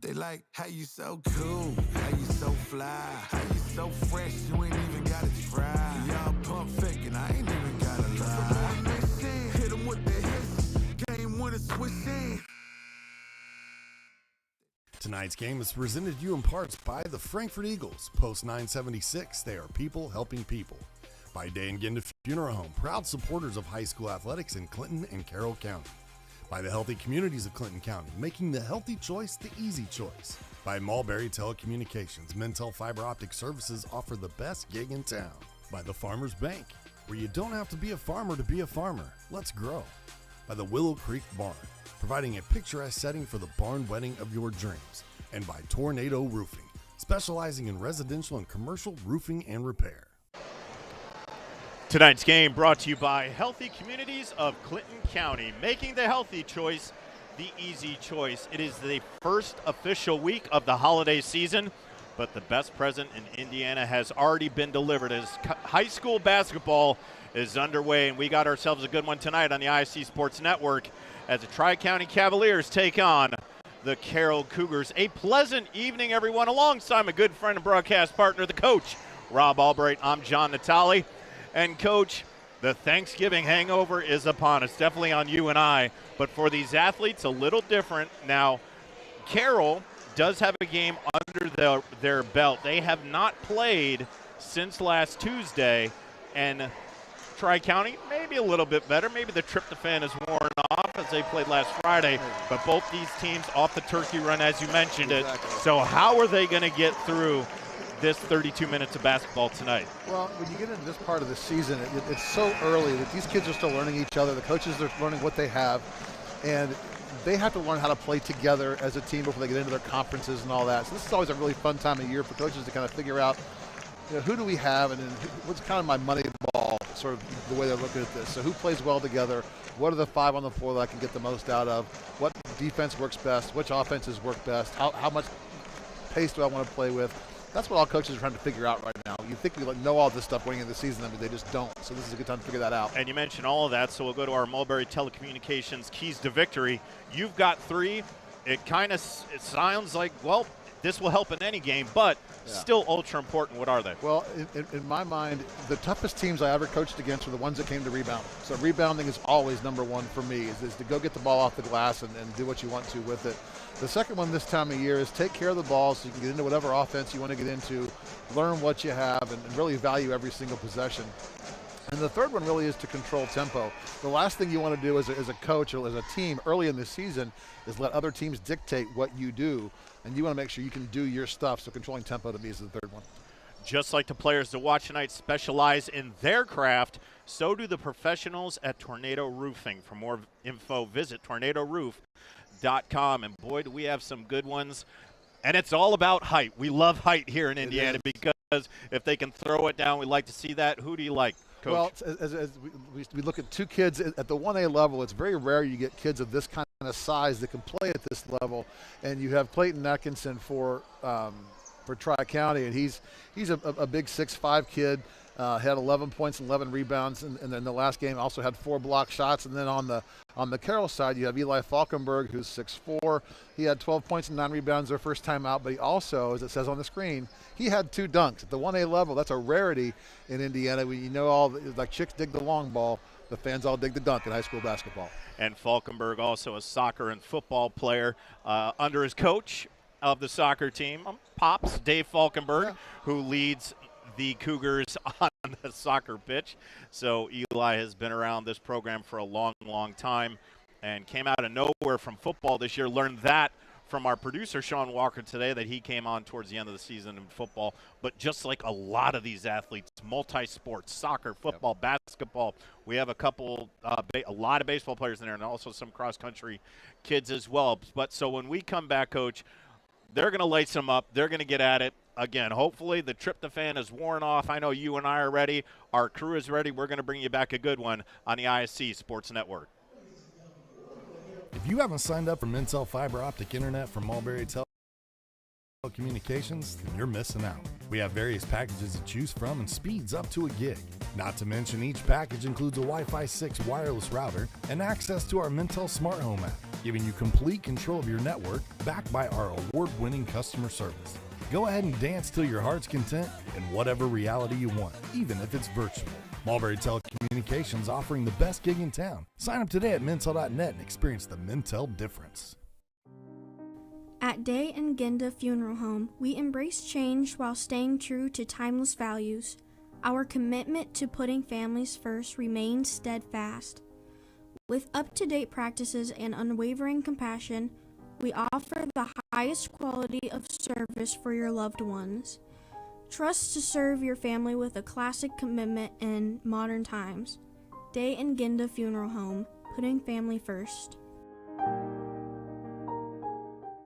They like, how you so cool, how you so fly, how you so fresh, you ain't even gotta try. Y'all pump faking, I ain't even gotta lie. Hit them with the hits, game winner switch in. Tonight's game is presented to you in parts by the Frankfurt Eagles. Post 976, they are people helping people. By Day and Ginda Funeral Home, proud supporters of high school athletics in Clinton and Carroll County. By the healthy communities of Clinton County, making the healthy choice the easy choice. By Mulberry Telecommunications, Mintel Fiber Optic Services offer the best gig in town. By the Farmers Bank, where you don't have to be a farmer to be a farmer. Let's grow. By the Willow Creek Barn, providing a picturesque setting for the barn wedding of your dreams. And by Tornado Roofing, specializing in residential and commercial roofing and repair. Tonight's game brought to you by Healthy Communities of Clinton County, making the healthy choice the easy choice. It is the first official week of the holiday season, but the best present in Indiana has already been delivered as high school basketball is underway, and we got ourselves a good one tonight on the IHSAA Sports Network as the Tri-County Cavaliers take on the Carroll Cougars. A pleasant evening, everyone, alongside my good friend and broadcast partner, the coach, Rob Albright. I'm John Natale. And, Coach, the Thanksgiving hangover is upon us, definitely on you and I. But for these athletes, a little different. Now, Carroll does have a game under their belt. They have not played since last Tuesday. And Tri-County, maybe a little bit better. Maybe the tryptophan is worn off as they played last Friday. But both these teams off the turkey run, as you mentioned it. So how are they going to get through this 32 minutes of basketball tonight? Well, when you get into this part of the season, it's so early that these kids are still learning each other. The coaches are learning what they have, and they have to learn how to play together as a team before they get into their conferences and all that. So this is always a really fun time of year for coaches to kind of figure out, who do we have, and then what's kind of my money ball, sort of the way they're looking at this. So who plays well together? What are the five on the floor that I can get the most out of? What defense works best? Which offenses work best? How much pace do I want to play with? That's what all coaches are trying to figure out right now. You think we know all this stuff going into the season, but they just don't. So this is a good time to figure that out. And you mentioned all of that, so we'll go to our Mulberry Telecommunications keys to victory. You've got three. It sounds like, well, this will help in any game, but still ultra important. What are they? Well, in my mind, the toughest teams I ever coached against were the ones that came to rebound. So rebounding is always number one for me, is to go get the ball off the glass and do what you want to with it. The second one this time of year is take care of the ball so you can get into whatever offense you want to get into, learn what you have, and really value every single possession. And the third one really is to control tempo. The last thing you want to do as a coach or as a team early in the season is let other teams dictate what you do, and you want to make sure you can do your stuff. So controlling tempo to me is the third one. Just like the players to watch tonight specialize in their craft, so do the professionals at Tornado Roofing. For more info, visit tornadoroof.com. And boy, do we have some good ones. And it's all about height. We love height here in Indiana because if they can throw it down, we like to see that. Who do you like, Coach? Well, as we look at two kids at the 1A level, it's very rare you get kids of this kind of size that can play at this level. And you have Clayton Atkinson for Tri-County, and he's a big 6'5" kid. Had 11 points and 11 rebounds, and then the last game also had 4 block shots. And then on the Carroll side, you have Eli Falkenberg, who's 6'4". He had 12 points and 9 rebounds their first time out, but he also, as it says on the screen, he had 2 dunks. At the 1A level, that's a rarity in Indiana. Like chicks dig the long ball, the fans all dig the dunk in high school basketball. And Falkenberg, also a soccer and football player, under his coach of the soccer team, Pops, Dave Falkenberg, who leads the Cougars on the soccer pitch. So Eli has been around this program for a long, long time and came out of nowhere from football this year. Learned that from our producer, Sean Walker, today, that he came on towards the end of the season in football. But just like a lot of these athletes, multi-sports, soccer, football, basketball, we have a lot of baseball players in there and also some cross-country kids as well. But so when we come back, Coach, they're going to lace them up. They're going to get at it. Again, hopefully the tryptophan is worn off. I know you and I are ready. Our crew is ready. We're going to bring you back a good one on the IHSAA Sports Network. If you haven't signed up for Mintel Fiber Optic Internet from Mulberry Telecommunications, then you're missing out. We have various packages to choose from and speeds up to a gig. Not to mention each package includes a Wi-Fi 6 wireless router and access to our Mintel Smart Home app. giving you complete control of your network backed by our award-winning customer service. Go ahead and dance till your heart's content in whatever reality you want, even if it's virtual. Mulberry Telecommunications offering the best gig in town. Sign up today at Mintel.net and experience the Mintel difference. At Day and Ginda Funeral Home, we embrace change while staying true to timeless values. Our commitment to putting families first remains steadfast. With up-to-date practices and unwavering compassion, we offer the highest quality of service for your loved ones. Trust to serve your family with a classic commitment in modern times. Day and Ginda Funeral Home, putting family first.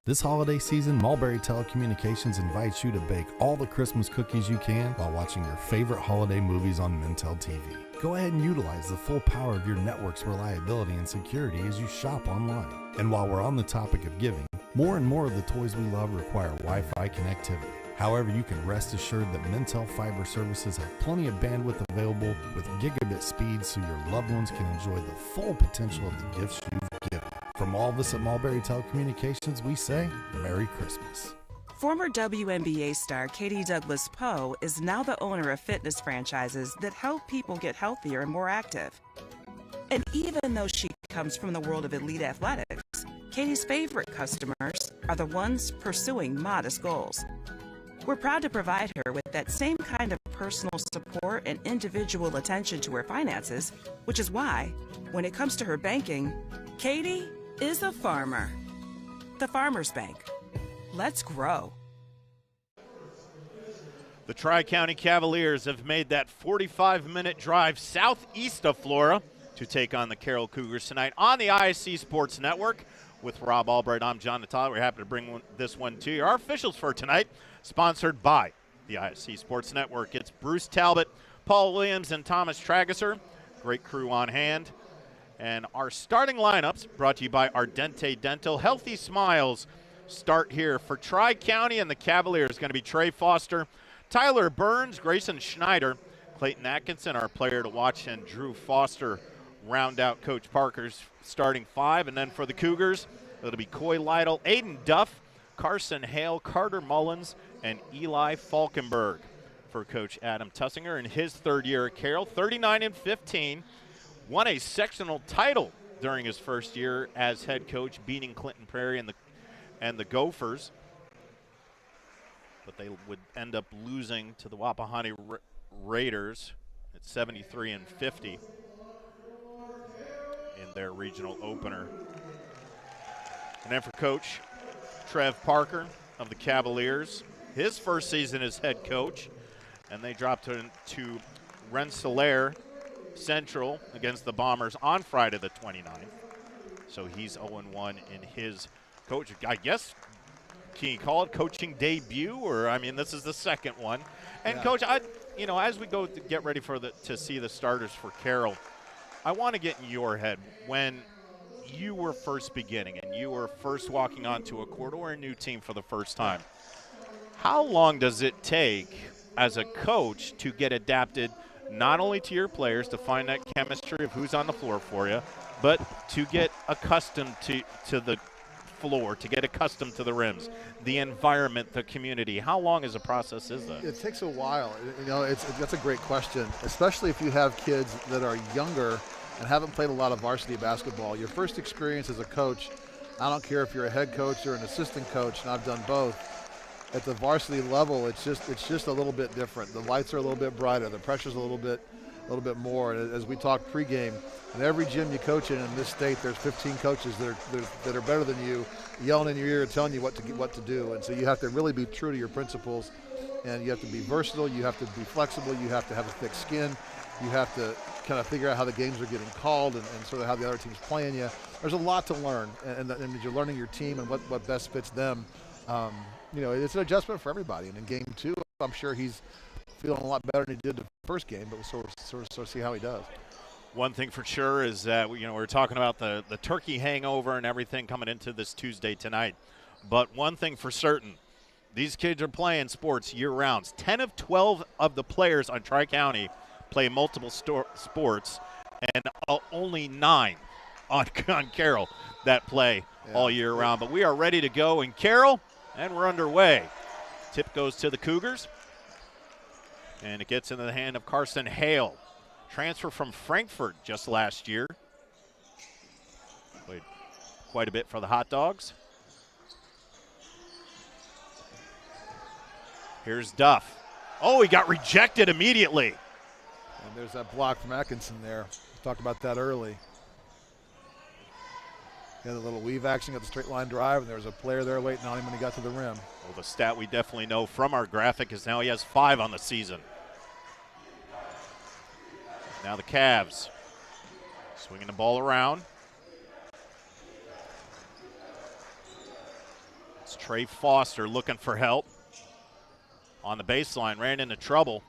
This holiday season, Mulberry Telecommunications invites you to bake all the Christmas cookies you can while watching your favorite holiday movies on Mintel TV. Go ahead and utilize the full power of your network's reliability and security as you shop online. And while we're on the topic of giving, more and more of the toys we love require Wi-Fi connectivity. However, you can rest assured that Mintel Fiber Services have plenty of bandwidth available with gigabit speeds so your loved ones can enjoy the full potential of the gifts you've given. From all of us at Mulberry Telecommunications, we say Merry Christmas. Former WNBA star Katie Douglas Poe is now the owner of fitness franchises that help people get healthier and more active. And even though she comes from the world of elite athletics, Katie's favorite customers are the ones pursuing modest goals. We're proud to provide her with that same kind of personal support and individual attention to her finances, which is why, when it comes to her banking, Katie is a farmer. The Farmers Bank. Let's grow. The Tri-County Cavaliers have made that 45-minute drive southeast of Flora to take on the Carroll Cougars tonight on the IHSAA Sports Network. With Rob Albright, I'm John Natale. We're happy to bring this one to you. Our officials for tonight, sponsored by the IHSAA Sports Network. It's Bruce Talbot, Paul Williams, and Thomas Tragesser. Great crew on hand. And our starting lineups brought to you by Ardente Dental. Healthy smiles start here for Tri-County, and the Cavaliers going to be Trey Foster, Tyler Burns, Grayson Schneider, Clayton Atkinson, our player to watch, and Drew Foster round out Coach Parker's starting five. And then for the Cougars, it'll be Coy Lytle, Aiden Duff, Carson Hale, Carter Mullins, and Eli Falkenberg. For Coach Adam Tussinger in his third year at Carroll, 39-15, won a sectional title during his first year as head coach, beating Clinton Prairie and the Gophers. But they would end up losing to the Wapahani Raiders at 73-50 in their regional opener. And then for Coach Trev Parker of the Cavaliers, his first season as head coach, and they dropped to Rensselaer Central against the Bombers on Friday the 29th. So he's 0-1 in his coach, I guess, can you call it coaching debut? Or, I mean, this is the second one. And yeah. Coach, as we go to get ready to see the starters for Carroll, I want to get in your head when you were first beginning and you were first walking onto a court or a new team for the first time. How long does it take as a coach to get adapted not only to your players, to find that chemistry of who's on the floor for you, but to get accustomed to the floor, to get accustomed to the rims, the environment, the community? How long as a process is that? It takes a while. That's a great question, especially if you have kids that are younger and haven't played a lot of varsity basketball. Your first experience as a coach, I don't care if you're a head coach or an assistant coach, and I've done both. At the varsity level, it's just a little bit different. The lights are a little bit brighter. The pressure's a little bit more. And as we talked pregame, in every gym you coach in this state, there's 15 coaches that are better than you, yelling in your ear, telling you what to do. And so you have to really be true to your principles, and you have to be versatile. You have to be flexible. You have to have a thick skin. You have to kind of figure out how the games are getting called and sort of how the other team's playing you. There's a lot to learn, and you're learning your team and what best fits them. It's an adjustment for everybody. And in game two, I'm sure he's feeling a lot better than he did the first game, but we'll sort of see how he does. One thing for sure is that, we're talking about the turkey hangover and everything coming into this Tuesday tonight. But one thing for certain, these kids are playing sports year-round. 10 of 12 of the players on Tri-County play multiple sports, and only 9 on Carroll that play all year round. But we are ready to go in Carroll, and we're underway. Tip goes to the Cougars, and it gets into the hand of Carson Hale. Transfer from Frankfurt just last year. Played quite a bit for the Hot Dogs. Here's Duff. Oh, he got rejected immediately. And there's that block from Atkinson there. We talked about that early. He had a little weave action, got the straight line drive, and there was a player there waiting on him when he got to the rim. Well, the stat we definitely know from our graphic is now he has 5 on the season. Now the Cavs swinging the ball around. It's Trey Foster looking for help. On the baseline, ran into trouble.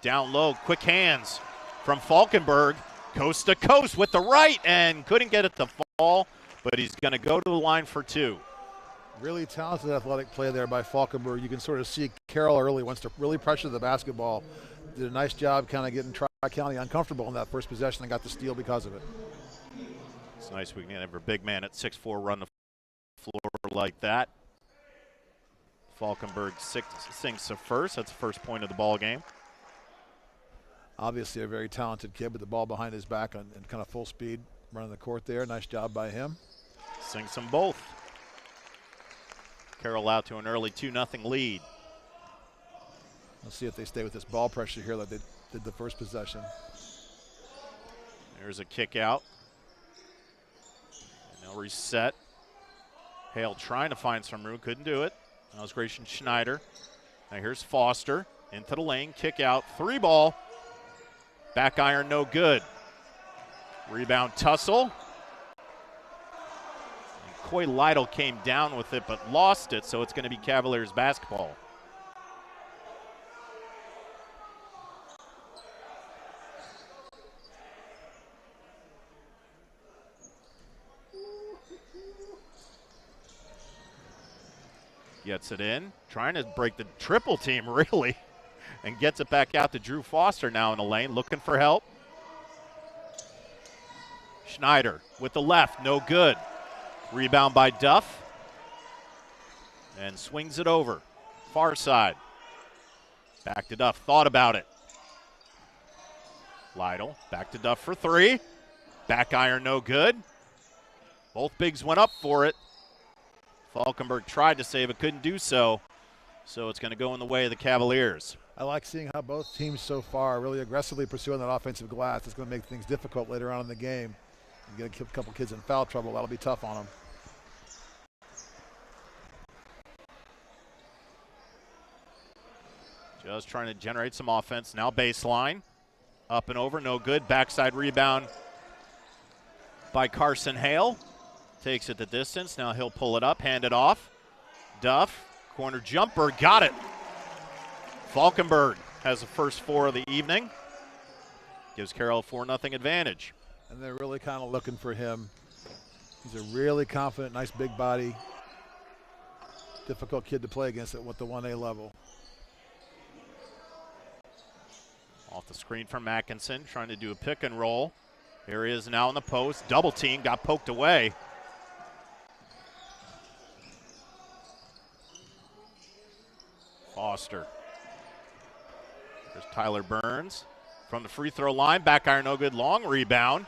Down low, quick hands from Falkenberg. Coast to coast with the right, and couldn't get it to fall, but he's going to go to the line for 2. Really talented athletic play there by Falkenberg. You can sort of see Carroll early wants to really pressure the basketball. Did a nice job kind of getting Tri-County uncomfortable in that first possession and got the steal because of it. It's nice we can have a big man at 6'4" run the floor like that. Falkenberg sinks to first. That's the first point of the ball game. Obviously a very talented kid with the ball behind his back and kind of full speed running the court there. Nice job by him. Sinks them both. Carroll out to an early 2-0 lead. Let's see if they stay with this ball pressure here like they did the first possession. There's a kick out. And they'll reset. Hale trying to find some room, couldn't do it. That was Grayson Schneider. Now here's Foster into the lane, kick out, 3-ball. Back iron, no good. Rebound tussle. And Coy Lytle came down with it but lost it, so it's going to be Cavaliers basketball. Gets it in, trying to break the triple team, really, and gets it back out to Drew Foster now in the lane, looking for help. Schneider with the left, no good. Rebound by Duff, and swings it over. Far side. Back to Duff, thought about it. Lytle, back to Duff for 3. Back iron, no good. Both bigs went up for it. Falkenberg tried to save it, couldn't do so. So it's going to go in the way of the Cavaliers. I like seeing how both teams so far are really aggressively pursuing that offensive glass. It's going to make things difficult later on in the game. You get a couple kids in foul trouble, that'll be tough on them. Just trying to generate some offense. Now baseline. Up and over, no good. Backside rebound by Carson Hale. Takes it the distance. Now he'll pull it up, hand it off. Duff, corner jumper, got it. Falkenberg has the first 4 of the evening. Gives Carroll a 4-0 advantage. And they're really kind of looking for him. He's a really confident, nice big body. Difficult kid to play against at the 1A level. Off the screen from Atkinson, trying to do a pick and roll. Here he is now in the post. Double team, got poked away. Foster. There's Tyler Burns from the free throw line. Back iron, no good. Long rebound.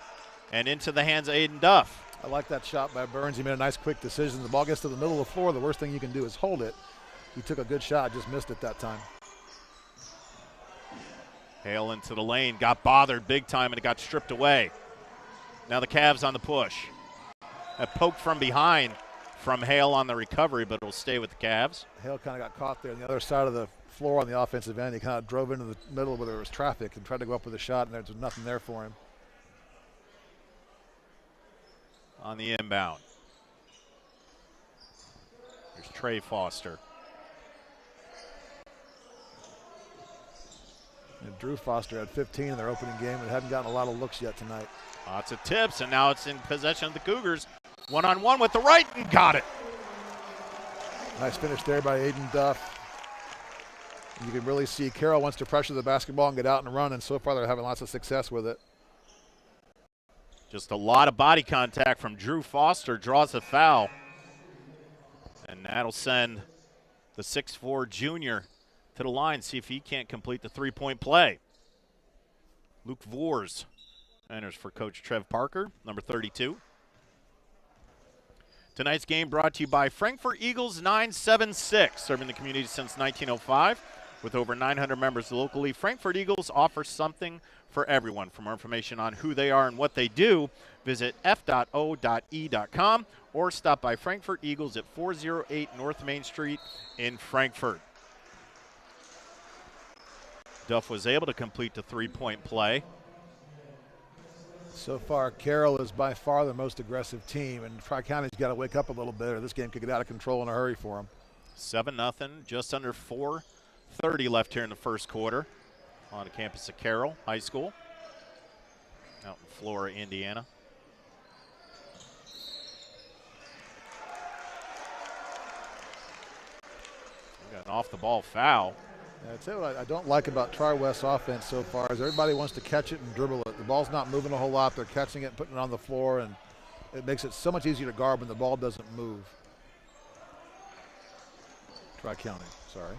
And into the hands of Aiden Duff. I like that shot by Burns. He made a nice quick decision. The ball gets to the middle of the floor. The worst thing you can do is hold it. He took a good shot, just missed it that time. Hale into the lane, got bothered big time, and it got stripped away. Now the Cavs on the push. A poke from behind from Hale on the recovery, but it'll stay with the Cavs. Hale kind of got caught there on the other side of the floor on the offensive end. He kind of drove into the middle where there was traffic and tried to go up with a shot, and there was nothing there for him. On the inbound. There's Trey Foster. And Drew Foster had 15 in their opening game and hadn't gotten a lot of looks yet tonight. Lots of tips, and now it's in possession of the Cougars. One-on-one with the right, and got it. Nice finish there by Aiden Duff. You can really see Carroll wants to pressure the basketball and get out and run, and so far they're having lots of success with it. Just a lot of body contact from Drew Foster, draws a foul. And that'll send the 6'4 junior to the line, see if he can't complete the three-point play. Luke Vors enters for Coach Trev Parker, number 32. Tonight's game brought to you by Frankfurt Eagles 976, serving the community since 1905. With over 900 members locally, Frankfurt Eagles offers something for everyone. For more information on who they are and what they do, visit f.o.e.com or stop by Frankfurt Eagles at 408 North Main Street in Frankfurt. Duff was able to complete the three-point play. So far, Carroll is by far the most aggressive team, and Tri-County's got to wake up a little bit or this game could get out of control in a hurry for them. 7-0, just under 4:30 left here in the first quarter on the campus of Carroll High School out in Flora, Indiana. We got an off-the-ball foul. I'd say what I don't like about Tri-West's offense so far is everybody wants to catch it and dribble it. The ball's not moving a whole lot. They're catching it and putting it on the floor, and it makes it so much easier to guard when the ball doesn't move. Tri-County, sorry.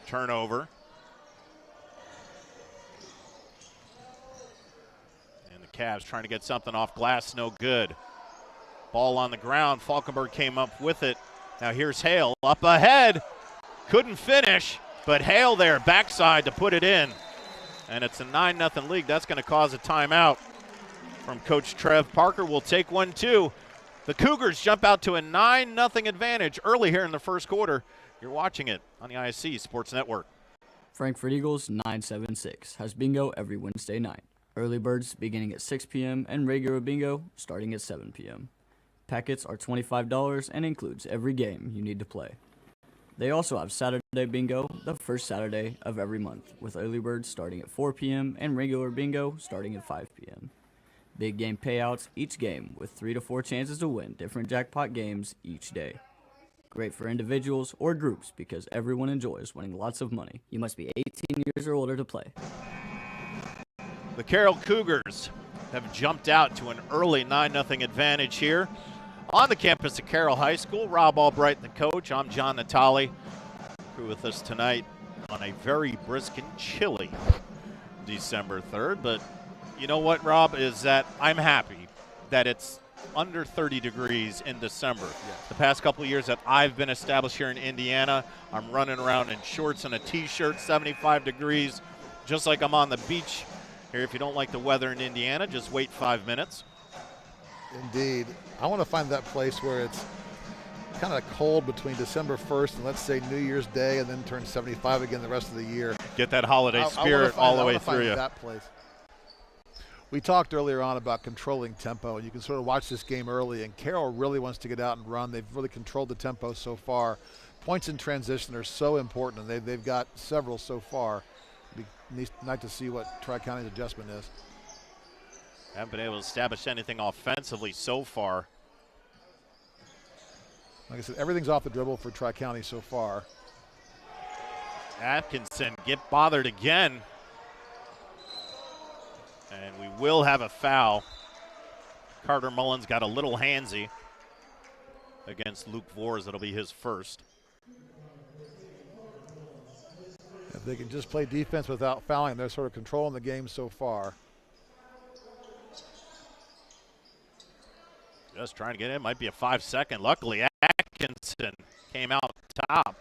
Turnover. And the Cavs trying to get something off glass, no good. Ball on the ground. Falkenberg came up with it. Now here's Hale up ahead. Couldn't finish, but Hale there backside to put it in. And it's a 9-0 lead. That's going to cause a timeout from Coach Trev Parker. We'll take one too. The Cougars jump out to a 9-0 advantage early here in the first quarter. You're watching it on the IHSAA Sports Network. Frankfurt Eagles 976 has bingo every Wednesday night. Early birds beginning at 6 p.m. and regular bingo starting at 7 p.m. Packets are $25 and includes every game you need to play. They also have Saturday bingo the first Saturday of every month, with early birds starting at 4 p.m. and regular bingo starting at 5 p.m. Big game payouts each game with 3 to 4 chances to win different jackpot games each day. Great for individuals or groups because everyone enjoys winning lots of money. You must be 18 years or older to play. The Carroll Cougars have jumped out to an early 9-0 advantage here on the campus of Carroll High School. Rob Albright, the coach. I'm John Natali. Crew with us tonight on a very brisk and chilly December 3rd. But you know what, Rob, is that I'm happy that it's under 30 degrees in December. Yes. The past couple of years that I've been established here in Indiana, I'm running around in shorts and a t-shirt, 75 degrees, just like I'm on the beach here. If you don't like the weather in Indiana, just wait 5 minutes. Indeed. I want to find that place where it's kind of cold between December 1st and let's say New Year's Day, and then turn 75 again the rest of the year. Get that holiday spirit all the way through you. That place. We talked earlier on about controlling tempo, and you can sort of watch this game early, and Carroll really wants to get out and run. They've really controlled the tempo so far. Points in transition are so important, and they've got several so far. It'd be nice to see what Tri-County's adjustment is. Haven't been able to establish anything offensively so far. Like I said, everything's off the dribble for Tri-County so far. Atkinson get bothered again. And we will have a foul. Carter Mullins got a little handsy against Luke Vors. It'll be his first. If they can just play defense without fouling, they're sort of controlling the game so far. Just trying to get in. Might be a 5-second. Luckily, Atkinson came out top.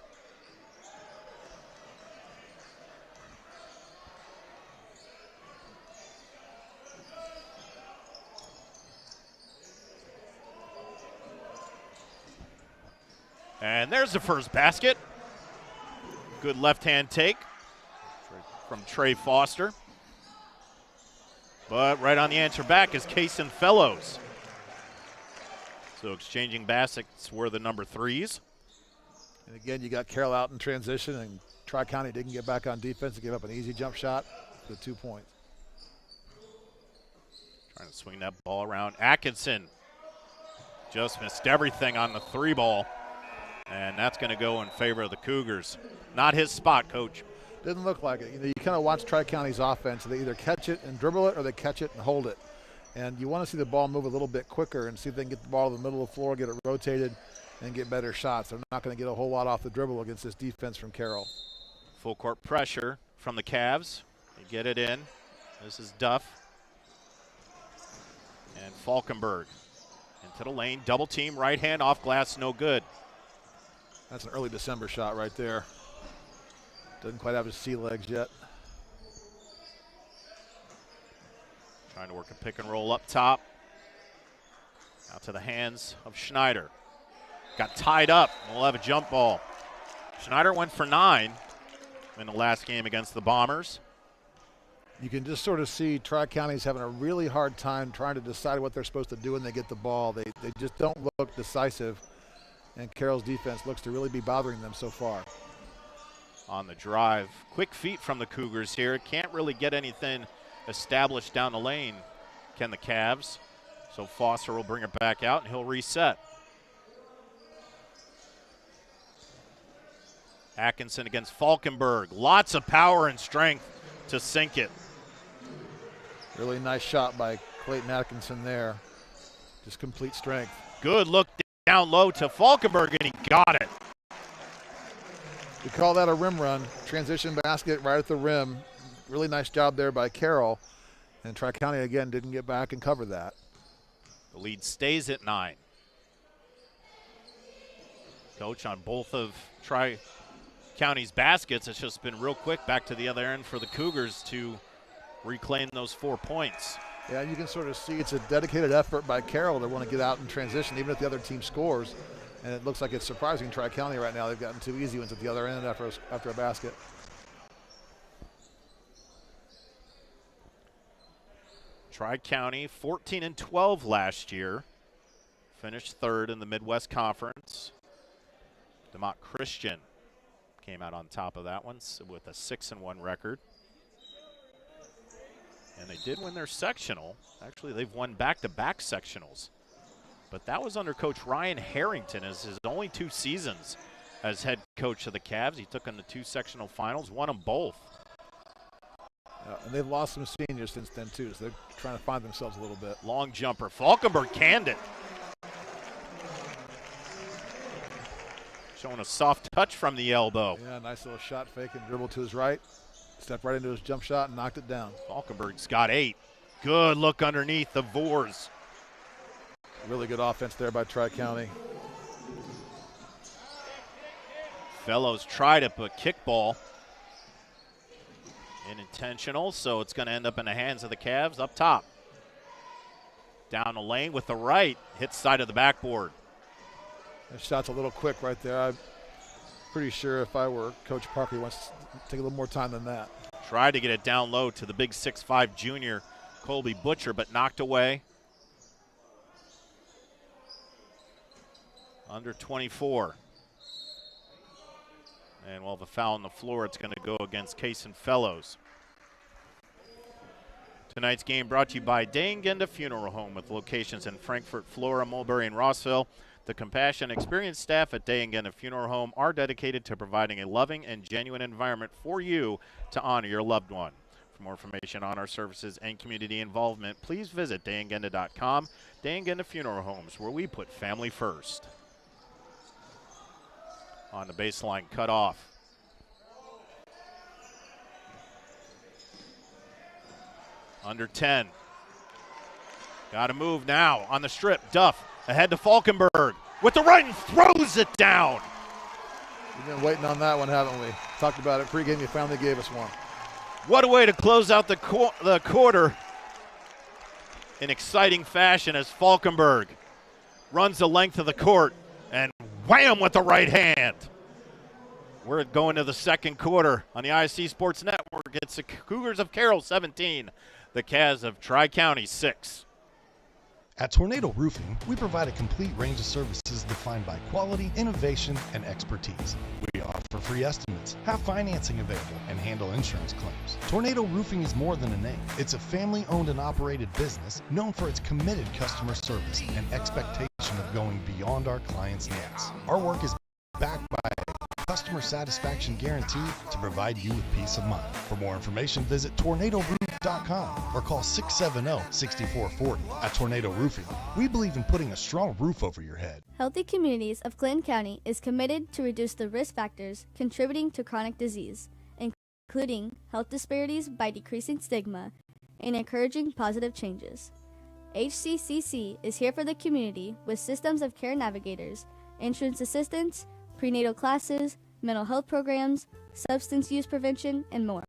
And there's the first basket. Good left-hand take from Trey Foster. But right on the answer back is Kason Fellows. So exchanging baskets were the number threes. And again, you got Carroll out in transition, and Tri-County didn't get back on defense and give up an easy jump shot for 2 points. Trying to swing that ball around. Atkinson just missed everything on the three ball. And that's going to go in favor of the Cougars. Not his spot, Coach. Didn't look like it. You kind of watch Tri-County's offense. They either catch it and dribble it or they catch it and hold it. And you want to see the ball move a little bit quicker and see if they can get the ball to the middle of the floor, get it rotated, and get better shots. They're not going to get a whole lot off the dribble against this defense from Carroll. Full court pressure from the Cavs. They get it in. This is Duff. And Falkenberg into the lane. Double team, right hand off glass, no good. That's an early December shot right there. Doesn't quite have his sea legs yet. Trying to work a pick and roll up top. Out to the hands of Schneider. Got tied up. We'll have a jump ball. Schneider went for 9 in the last game against the Bombers. You can just sort of see Tri-County's having a really hard time trying to decide what they're supposed to do when they get the ball. They just don't look decisive, and Carroll's defense looks to really be bothering them so far. On the drive. Quick feet from the Cougars here. Can't really get anything established down the lane, can the Cavs. So Foster will bring it back out, and he'll reset. Atkinson against Falkenberg. Lots of power and strength to sink it. Really nice shot by Clayton Atkinson there. Just complete strength. Good look down low to Falkenberg, and he got it. We call that a rim run. Transition basket right at the rim. Really nice job there by Carroll. And Tri-County, again, didn't get back and cover that. The lead stays at 9. Coach on both of Tri-County's baskets. It's just been real quick back to the other end for the Cougars to reclaim those 4 points. Yeah, you can sort of see it's a dedicated effort by Carroll to want to get out and transition even if the other team scores. And it looks like it's surprising Tri-County right now. They've gotten 2 easy ones at the other end after a basket. Tri-County 14-12 last year. Finished 3rd in the Midwest Conference. DeMont Christian came out on top of that one with a 6-1 record. And they did win their sectional. Actually, they've won back-to-back sectionals. But that was under Coach Ryan Harrington as his only 2 seasons as head coach of the Cavs. He took them to 2 sectional finals, won them both. And they've lost some seniors since then, too, so they're trying to find themselves a little bit. Long jumper. Falkenberg canned it. Showing a soft touch from the elbow. Yeah, nice little shot fake and dribble to his right. Stepped right into his jump shot and knocked it down. Falkenberg's got 8. Good look underneath the Vors. Really good offense there by Tri-County. Fellows tried it, but kickball. Unintentional, so it's going to end up in the hands of the Cavs up top. Down the lane with the right, hits side of the backboard. That shot's a little quick right there. I'm pretty sure if I were Coach Parker, he wants to take a little more time than that. Tried to get it down low to the big 6'5" junior, Colby Butcher, but knocked away. Under 24. And while the foul on the floor, it's going to go against Cason Fellows. Tonight's game brought to you by Day and Genda Funeral Home with locations in Frankfort, Flora, Mulberry, and Rossville. The compassionate, experienced staff at Day and Genda Funeral Home are dedicated to providing a loving and genuine environment for you to honor your loved one. For more information on our services and community involvement, please visit dayandgenda.com. Day and Genda Funeral Homes, where we put family first. On the baseline, cut off. Under 10. Got to move now on the strip. Duff ahead to Falkenberg with the right and throws it down. We've been waiting on that one, haven't we? Talked about it pregame. You finally gave us one. What a way to close out the quarter in exciting fashion as Falkenberg runs the length of the court and wham with the right hand. We're going to the second quarter on the IHSAA Sports Network. It's the Cougars of Carroll 17, the Cavs of Tri-County 6. At Tornado Roofing, we provide a complete range of services defined by quality, innovation, and expertise. We offer free estimates, have financing available, and handle insurance claims. Tornado Roofing is more than a name. It's a family-owned and operated business known for its committed customer service and expectation of going beyond our clients' needs. Our work is backed by a customer customer satisfaction guarantee to provide you with peace of mind. For more information, visit tornadoroof.com or call 670-6440. At Tornado Roofing, we believe in putting a strong roof over your head. Healthy Communities of Clinton County is committed to reduce the risk factors contributing to chronic disease, including health disparities by decreasing stigma and encouraging positive changes. HCCC is here for the community with systems of care navigators, insurance assistance, prenatal classes, mental health programs, substance use prevention, and more.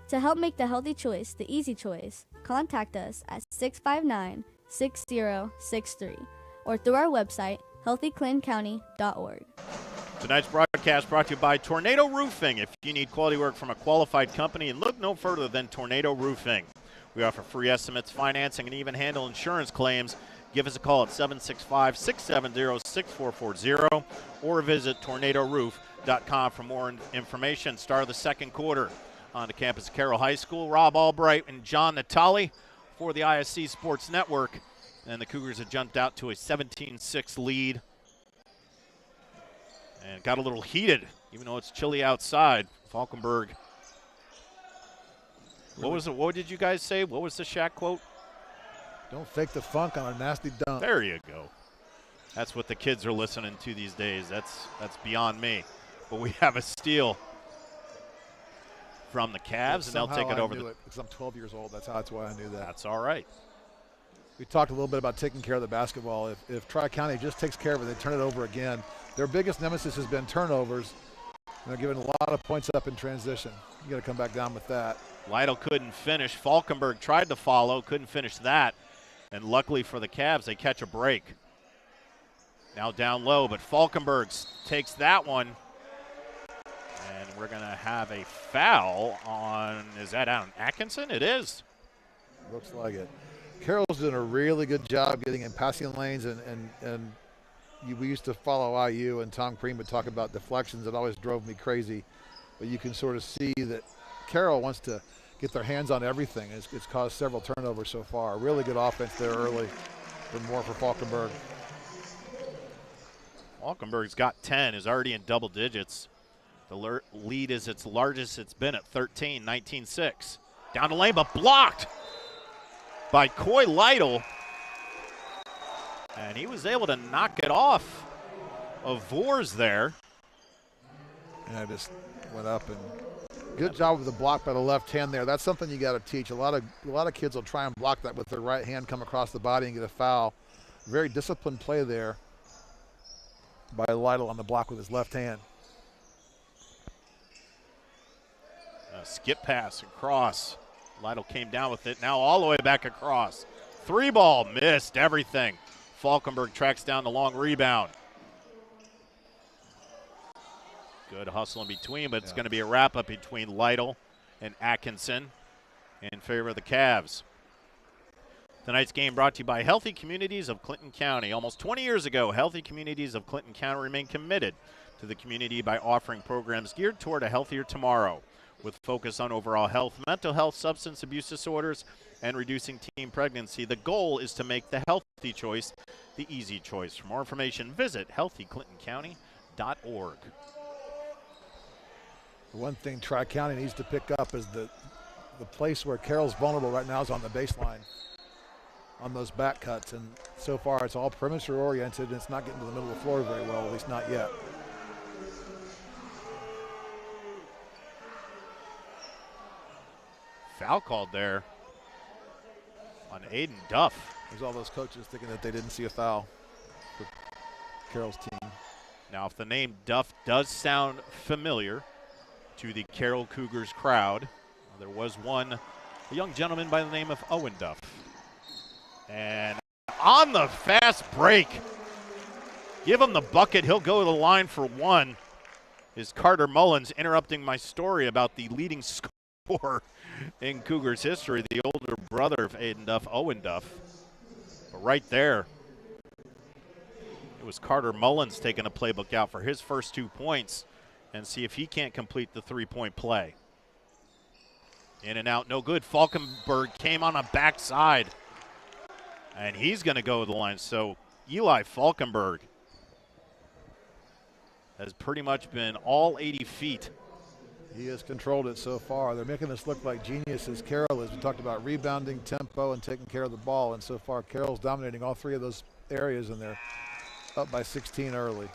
To help make the healthy choice the easy choice, contact us at 659-6063 or through our website, healthyclintoncounty.org. Tonight's broadcast brought to you by Tornado Roofing. If you need quality work from a qualified company, look no further than Tornado Roofing. We offer free estimates, financing, and even handle insurance claims. Give us a call at 765-670-6440 or visit tornadoroof.com for more information. Start of the second quarter on the campus of Carroll High School. Rob Albright and John Natali for the ISC Sports Network. And the Cougars have jumped out to a 17-6 lead. And got a little heated, even though it's chilly outside. Falkenberg. What did you guys say? What was the Shaq quote? Don't fake the funk on a nasty dunk. There you go. That's what the kids are listening to these days. That's beyond me. But we have a steal from the Cavs, and they'll take it over. Because I'm 12 years old. That's why I knew that. That's all right. We talked a little bit about taking care of the basketball. If Tri-County just takes care of it, they turn it over again. Their biggest nemesis has been turnovers. They're giving a lot of points up in transition. You got to come back down with that. Lytle couldn't finish. Falkenberg tried to follow, couldn't finish that. And luckily for the Cavs, they catch a break. Now down low, but Falkenberg takes that one. And we're going to have a foul on, is that on Atkinson? It is. Looks like it. Carroll's doing a really good job getting in passing lanes, and we used to follow IU, and Tom Crean would talk about deflections. It always drove me crazy. But you can sort of see that Carroll wants to get their hands on everything. It's caused several turnovers so far. Really good offense there early. For more for Falkenberg. Falkenberg's got 10, is already in double digits. The lead is its largest it's been at 13, 19-6. Down the lane, but blocked by Coy Lytle. And he was able to knock it off of Vors there. And I just went up and good job with the block by the left hand there. That's something you got to teach. A lot of kids will try and block that with their right hand, come across the body and get a foul. Very disciplined play there by Lytle on the block with his left hand. A skip pass across. Lytle came down with it. Now all the way back across. Three ball, missed everything. Falkenberg tracks down the long rebound. Good hustle in between, but it's going to be a wrap-up between Lytle and Atkinson in favor of the Cavs. Tonight's game brought to you by Healthy Communities of Clinton County. Almost 20 years ago, Healthy Communities of Clinton County remained committed to the community by offering programs geared toward a healthier tomorrow, with focus on overall health, mental health, substance abuse disorders, and reducing teen pregnancy. The goal is to make the healthy choice the easy choice. For more information, visit healthyclintoncounty.org. One thing Tri-County needs to pick up is the place where Carroll's vulnerable right now is on the baseline, on those back cuts. And so far it's all perimeter oriented, and it's not getting to the middle of the floor very well, at least not yet. Foul called there on Aiden Duff. There's all those coaches thinking that they didn't see a foul for Carroll's team. Now, if the name Duff does sound familiar to the Carroll Cougars crowd, there was a young gentleman by the name of Owen Duff. And on the fast break, give him the bucket. He'll go to the line for one. Is Carter Mullins interrupting my story about the leading scorer in Cougars history, the older brother of Aiden Duff, Owen Duff. But right there, it was Carter Mullins taking a playbook out for his first 2 points and see if he can't complete the three-point play. In and out, no good. Falkenberg came on a backside, and he's going to go to the line. So Eli Falkenberg has pretty much been all 80 feet. He has controlled it so far. They're making this look like geniuses. Carroll is. We talked about rebounding, tempo, and taking care of the ball. And so far, Carroll's dominating all three of those areas, and they're up by 16 early.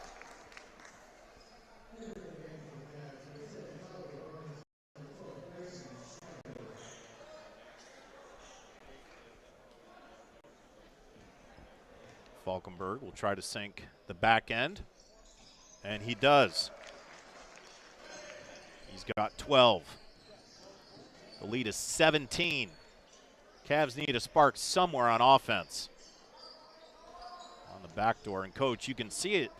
Falkenberg will try to sink the back end, and he does. He's got 12. The lead is 17. Cavs need a spark somewhere on offense. On the back door, and Coach, you can see it.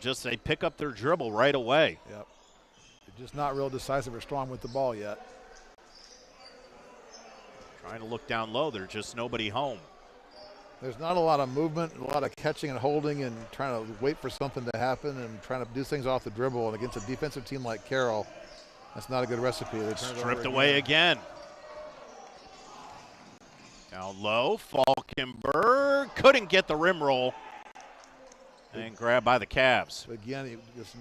Just they pick up their dribble right away. Yep. They're just not real decisive or strong with the ball yet. Trying to look down low. There's just nobody home. There's not a lot of movement, a lot of catching and holding and trying to wait for something to happen and trying to do things off the dribble. And against a defensive team like Carroll, that's not a good recipe. They stripped away again. Down low, Falkenberg couldn't get the rim roll. And grabbed by the Cavs. Again, he just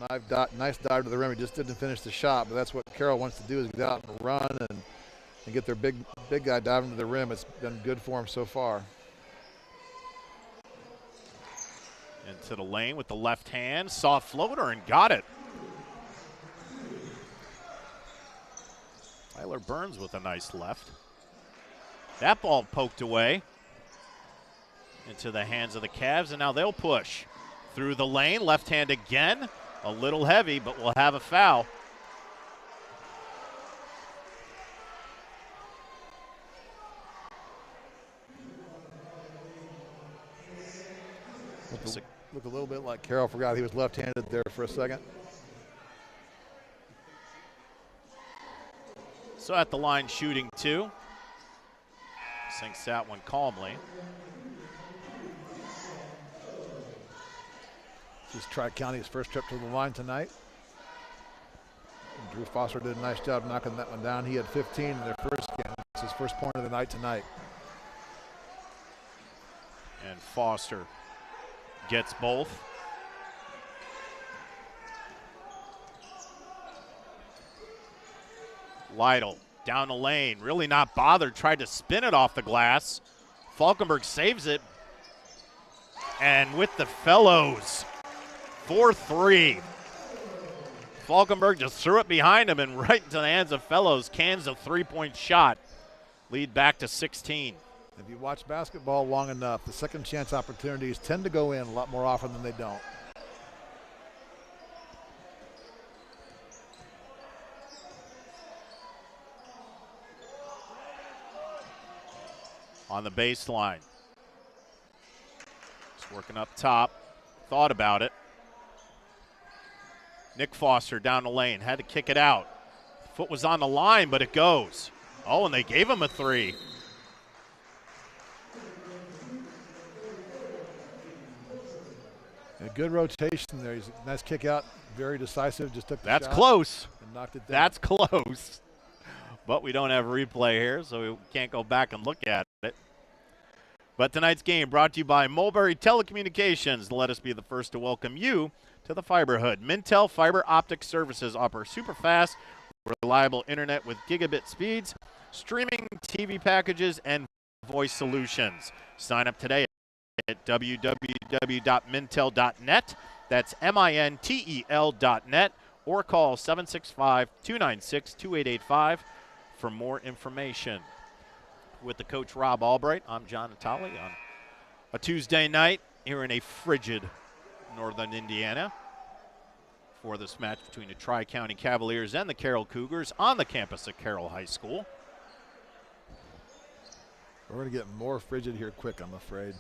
nice dive to the rim. He just didn't finish the shot, but that's what Carroll wants to do, is get out and run and get their big guy diving to the rim. It's been good for him so far. Into the lane with the left hand, soft floater, and got it. Tyler Burns with a nice left. That ball poked away into the hands of the Cavs, and now they'll push. Through the lane, left hand again. A little heavy, but we'll have a foul. Looked a little bit like Carroll forgot he was left-handed there for a second. So at the line, shooting two. Sinks that one calmly. This is Tri-County's first trip to the line tonight. And Drew Foster did a nice job knocking that one down. He had 15 in their first game. It's his first point of the night tonight. And Foster gets both. Lytle down the lane, really not bothered, tried to spin it off the glass. Falkenberg saves it. And with the fellows, 4-3. Falkenberg just threw it behind him and right into the hands of Fellows. Cans a three-point shot. Lead back to 16. If you watch basketball long enough, the second chance opportunities tend to go in a lot more often than they don't. On the baseline. Just working up top. Thought about it. Nick Foster down the lane. Had to kick it out. Foot was on the line, but it goes. Oh, and they gave him a three. A good rotation there. He's a nice kick out. Very decisive. Just took the That's shot close. and knocked it down. That's close. But we don't have a replay here, so we can't go back and look at it. But tonight's game brought to you by Mulberry Telecommunications. Let us be the first to welcome you to the Fiberhood. Mintel Fiber Optic Services offer super fast, reliable internet with gigabit speeds, streaming TV packages, and voice solutions. Sign up today at www.mintel.net. That's MINTEL.net, or call 765-296-2885 for more information. With the coach Rob Albright, I'm John Natale on a Tuesday night here in a frigid northern Indiana for this match between the Tri-County Cavaliers and the Carroll Cougars on the campus of Carroll High School. We're going to get more frigid here quick, I'm afraid.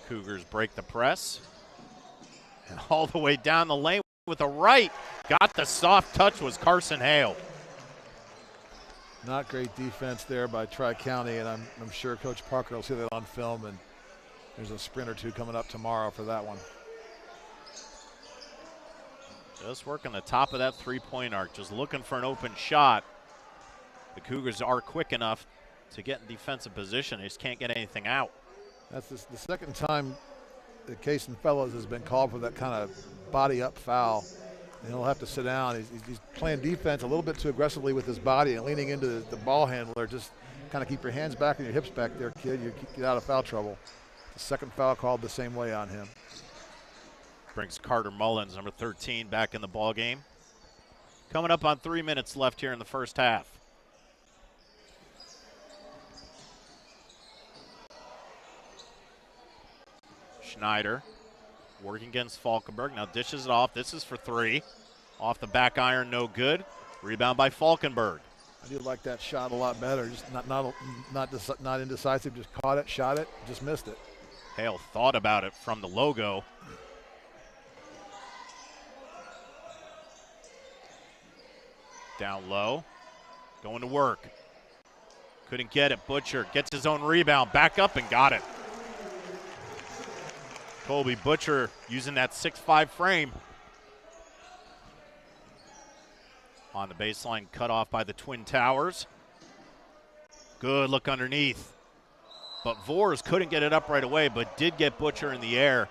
Cougars break the press. And all the way down the lane with a right. Got the soft touch was Carson Hale. Not great defense there by Tri-County, and I'm sure Coach Parker will see that on film, and there's a sprint or two coming up tomorrow for that one. Just working the top of that three-point arc, just looking for an open shot. the Cougars are quick enough to get in defensive position. They just can't get anything out. That's the second time that Cason Fellows has been called for that kind of body-up foul. And he'll have to sit down. He's playing defense a little bit too aggressively with his body and leaning into the ball handler. Just kind of keep your hands back and your hips back there, kid. You get out of foul trouble. The second foul called the same way on him. Brings Carter Mullins, number 13, back in the ball game. Coming up on 3 minutes left here in the first half. Schneider working against Falkenberg. Now dishes it off. This is for three. Off the back iron, no good. Rebound by Falkenberg. I do like that shot a lot better. Just not indecisive. Just caught it, shot it, just missed it. Hale thought about it from the logo. Down low, going to work. Couldn't get it. Butcher gets his own rebound, back up and got it. Colby Butcher using that 6'5" frame. On the baseline, cut off by the Twin Towers. Good look underneath. But Vors couldn't get it up right away, but did get Butcher in the air,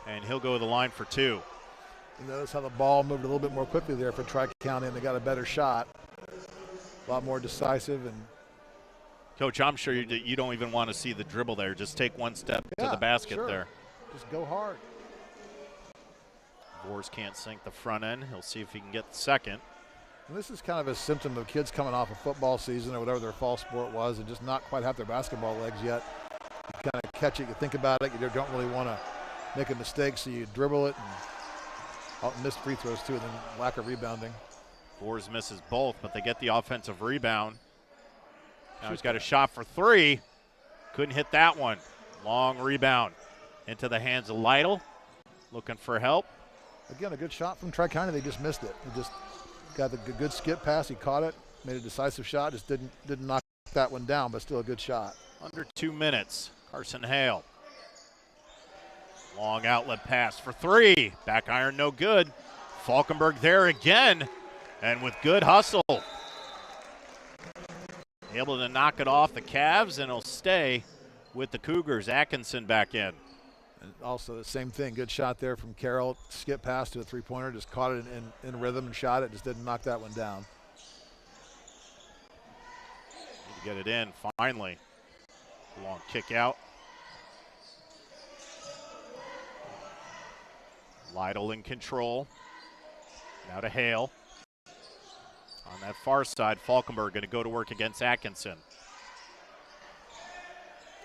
and he'll go to the line for two. You notice how the ball moved a little bit more quickly there for Tri-County, and they got a better shot. A lot more decisive. And Coach, I'm sure you don't even want to see the dribble there. Just take one step to the basket there. Just go hard. Vors can't sink the front end. He'll see if he can get the second. And this is kind of a symptom of kids coming off a football season or whatever their fall sport was and just not quite have their basketball legs yet. You kind of catch it, you think about it, you don't really want to make a mistake, so you dribble it and miss free throws too, and then lack of rebounding. Vors misses both, but they get the offensive rebound. Now he's got a shot for three. Couldn't hit that one. Long rebound into the hands of Lytle. Looking for help. Again, a good shot from Tri-County. They just missed it. He just got the good skip pass. He caught it, made a decisive shot. Just didn't knock that one down, but still a good shot. Under 2 minutes. Carson Hale. Long outlet pass for three. Back iron, no good. Falkenberg there again, and with good hustle. Able to knock it off the Cavs, and he'll stay with the Cougars. Atkinson back in. And also the same thing, good shot there from Carroll. Skip pass to a three-pointer, just caught it in rhythm and shot it, just didn't knock that one down. Need to get it in, finally. Long kick out. Lytle in control. Now to Hale. On that far side, Falkenberg going to go to work against Atkinson.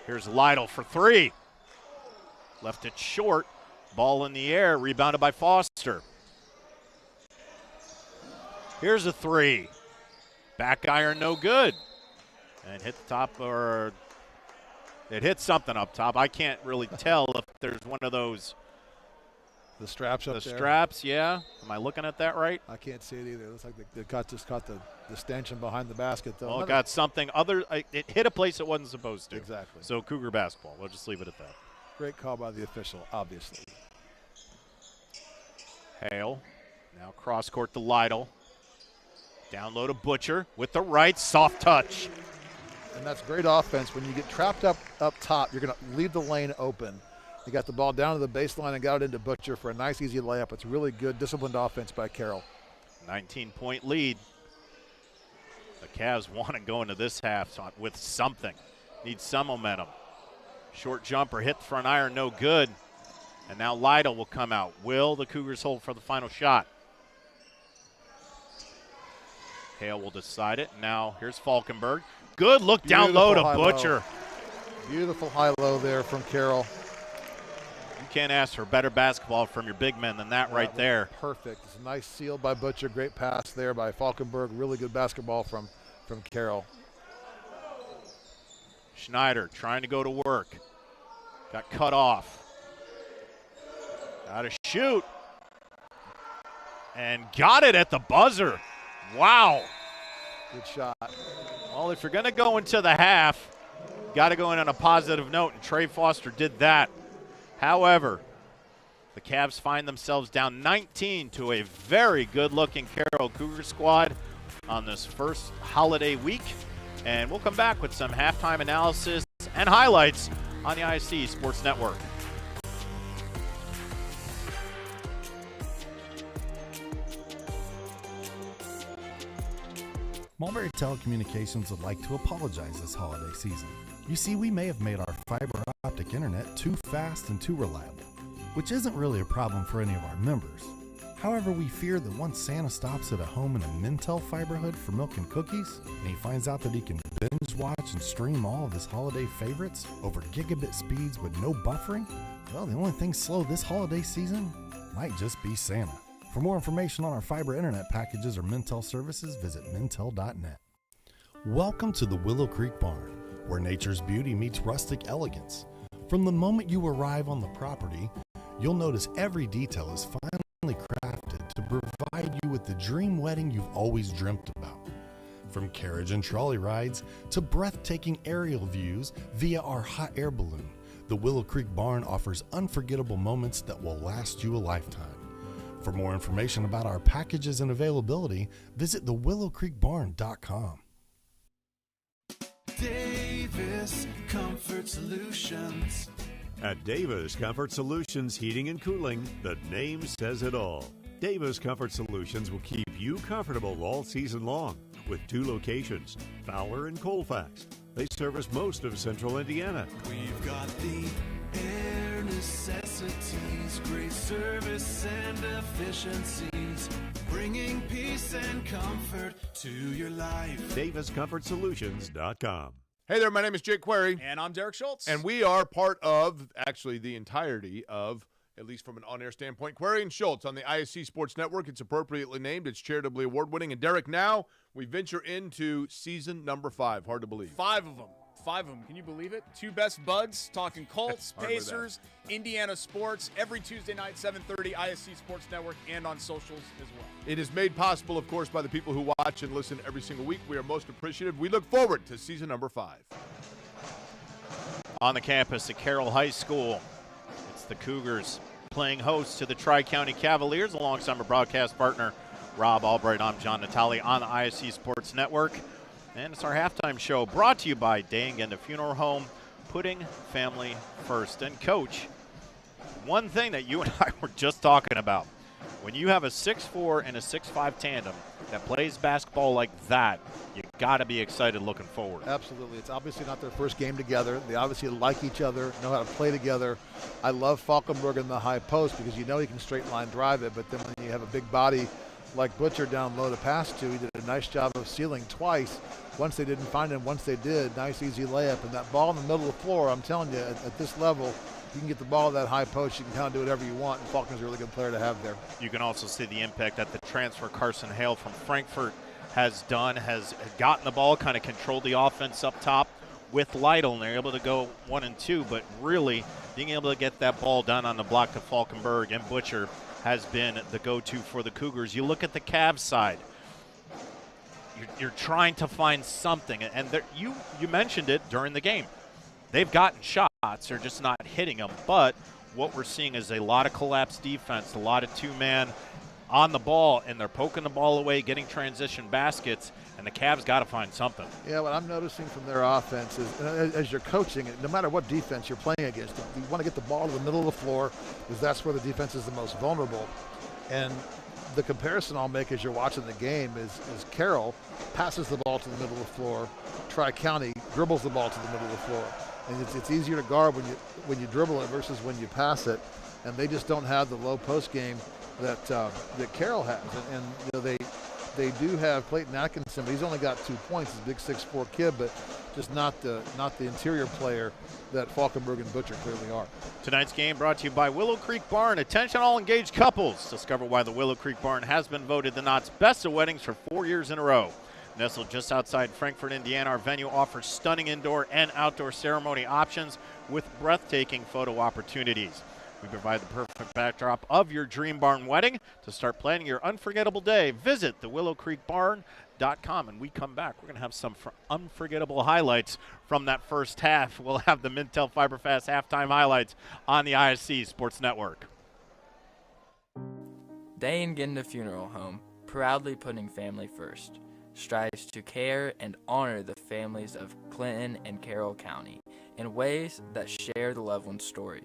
Here's Lytle for three. Left it short. Ball in the air, rebounded by Foster. Here's a three. Back iron, no good. And hit the top, or it hit something up top. I can't really tell if there's one of those. The straps up there. The straps, yeah. Am I looking at that right? I can't see it either. It looks like they just caught the stanchion behind the basket, though. Well, it got something other. It hit a place it wasn't supposed to. Exactly. So Cougar basketball. We'll just leave it at that. Great call by the official, obviously. Hale. Now cross court to Lytle. Down low to Butcher with the right. Soft touch. And that's great offense. When you get trapped up top, you're going to leave the lane open. He got the ball down to the baseline and got it into Butcher for a nice, easy layup. It's really good, disciplined offense by Carroll. 19-point lead. The Cavs want to go into this half with something. Need some momentum. Short jumper, hit the front iron, no good. And now Lytle will come out. Will the Cougars hold for the final shot? Hale will decide it. Now here's Falkenberg. Good look down low to Butcher. Beautiful high-low there from Carroll. You can't ask for better basketball from your big men than that right there. Perfect. It's a nice seal by Butcher. Great pass there by Falkenberg. Really good basketball from Carroll. Schneider trying to go to work. Got cut off. Got to shoot. And got it at the buzzer. Wow. Good shot. Well, if you're going to go into the half, got to go in on a positive note, and Trey Foster did that. However, the Cavs find themselves down 19 to a very good-looking Carroll Cougar squad. on this first holiday week. And we'll come back with some halftime analysis and highlights on the IHSAA Sports Network. Mulberry Telecommunications would like to apologize this holiday season. You see, we may have made our fiber optic internet too fast and too reliable, which isn't really a problem for any of our members. However, we fear that once Santa stops at a home in a Mintel fiber hood for milk and cookies, and he finds out that he can binge watch and stream all of his holiday favorites over gigabit speeds with no buffering, well, the only thing slow this holiday season might just be Santa. For more information on our fiber internet packages or Mintel services, visit mintel.net. Welcome to the Willow Creek Barn, where nature's beauty meets rustic elegance. From the moment you arrive on the property, you'll notice every detail is finely crafted to provide you with the dream wedding you've always dreamt about. From carriage and trolley rides to breathtaking aerial views via our hot air balloon, the Willow Creek Barn offers unforgettable moments that will last you a lifetime. For more information about our packages and availability, visit thewillowcreekbarn.com. Davis Comfort Solutions. At Davis Comfort Solutions Heating and Cooling, the name says it all. Davis Comfort Solutions will keep you comfortable all season long with 2 locations, Fowler and Colfax. They service most of central Indiana. We've got the air necessities, great service and efficiencies, bringing peace and comfort to your life. DavisComfortSolutions.com. Hey there, my name is Jake Query. And I'm Derek Schultz. And we are part of, actually, the entirety of, at least from an on-air standpoint, Query and Schultz on the IHSAA Sports Network. It's appropriately named. It's charitably award-winning. And Derek, now we venture into season number 5. Hard to believe. 5 of them. 5 of them. Can you believe it? 2 best buds, talking Colts, Pacers, Indiana sports, every Tuesday night, 7:30, IHSAA Sports Network, and on socials as well. It is made possible, of course, by the people who watch and listen every single week. We are most appreciative. We look forward to season number 5. On the campus at Carroll High School, it's the Cougars playing host to the Tri-County Cavaliers alongside my broadcast partner, Rob Albright. I'm John Natale on the IHSAA Sports Network. And it's our halftime show brought to you by Day and Genda Funeral Home, putting family first. And Coach, one thing that you and I were just talking about, when you have a 6'4" and a 6'5" tandem that plays basketball like that, you got to be excited looking forward. Absolutely. It's obviously not their first game together. They obviously like each other, know how to play together. I love Falkenberg in the high post because you know he can straight line drive it, but then when you have a big body like Butcher down low to pass to, he did a nice job of sealing twice. Once they didn't find him, once they did, nice easy layup. And that ball in the middle of the floor, I'm telling you, at this level, you can get the ball at that high post, you can kind of do whatever you want, and Faulkner's a really good player to have there. You can also see the impact that the transfer Carson Hale from Frankfurt has done, has gotten the ball, kind of controlled the offense up top with Lytle, and they're able to go 1 and 2, but really being able to get that ball done on the block to Falkenberg and Butcher has been the go-to for the Cougars. You look at the Cavs side, you're trying to find something, and you mentioned it during the game. They've gotten shots, they're just not hitting them, but what we're seeing is a lot of collapsed defense, a lot of two-man on the ball, and they're poking the ball away, getting transition baskets, and the Cavs got to find something. Yeah, what I'm noticing from their offense is, as you're coaching, no matter what defense you're playing against, you want to get the ball to the middle of the floor because that's where the defense is the most vulnerable. And the comparison I'll make as you're watching the game is Carroll passes the ball to the middle of the floor, Tri-County dribbles the ball to the middle of the floor. And it's easier to guard when you dribble it versus when you pass it. And they just don't have the low post game that Carroll has. And you know, they do have Clayton Atkinson, but he's only got 2 points. He's a big 6'4" kid, but just not the interior player that Falkenberg and Butcher clearly are. Tonight's game brought to you by Willow Creek Barn. Attention all engaged couples. Discover why the Willow Creek Barn has been voted the Knott's Best of Weddings for 4 years in a row. Nestled just outside Frankfort, Indiana, our venue offers stunning indoor and outdoor ceremony options with breathtaking photo opportunities. We provide the perfect backdrop of your dream barn wedding. To start planning your unforgettable day, visit thewillowcreekbarn.com. And we come back, we're going to have some unforgettable highlights from that first half. We'll have the Mintel FiberFast halftime highlights on the IHSAA Sports Network. Day and Genda Funeral Home, proudly putting family first. strives to care and honor the families of Clinton and Carroll County in ways that share the loved one's story.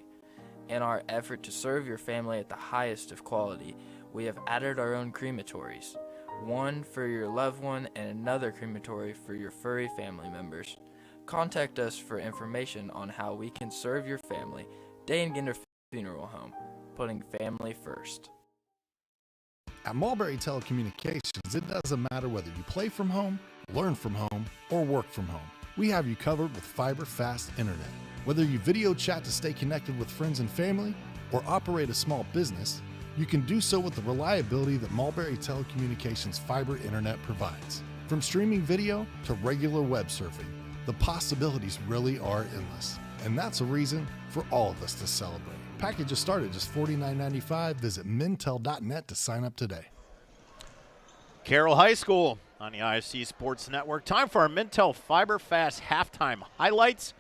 In our effort to serve your family at the highest of quality, we have added our own crematories, one for your loved one and another crematory for your furry family members. Contact us for information on how we can serve your family. Day & Ginder Funeral Home, putting family first. At Mulberry Telecommunications, it doesn't matter whether you play from home, learn from home, or work from home. We have you covered with fiber-fast internet. Whether you video chat to stay connected with friends and family, or operate a small business, you can do so with the reliability that Mulberry Telecommunications fiber internet provides. From streaming video to regular web surfing, the possibilities really are endless. And that's a reason for all of us to celebrate. Packages start at just $49.95. Visit mintel.net to sign up today. Carroll High School on the IHSAA Sports Network. Time for our Mintel Fiber Fast halftime highlights.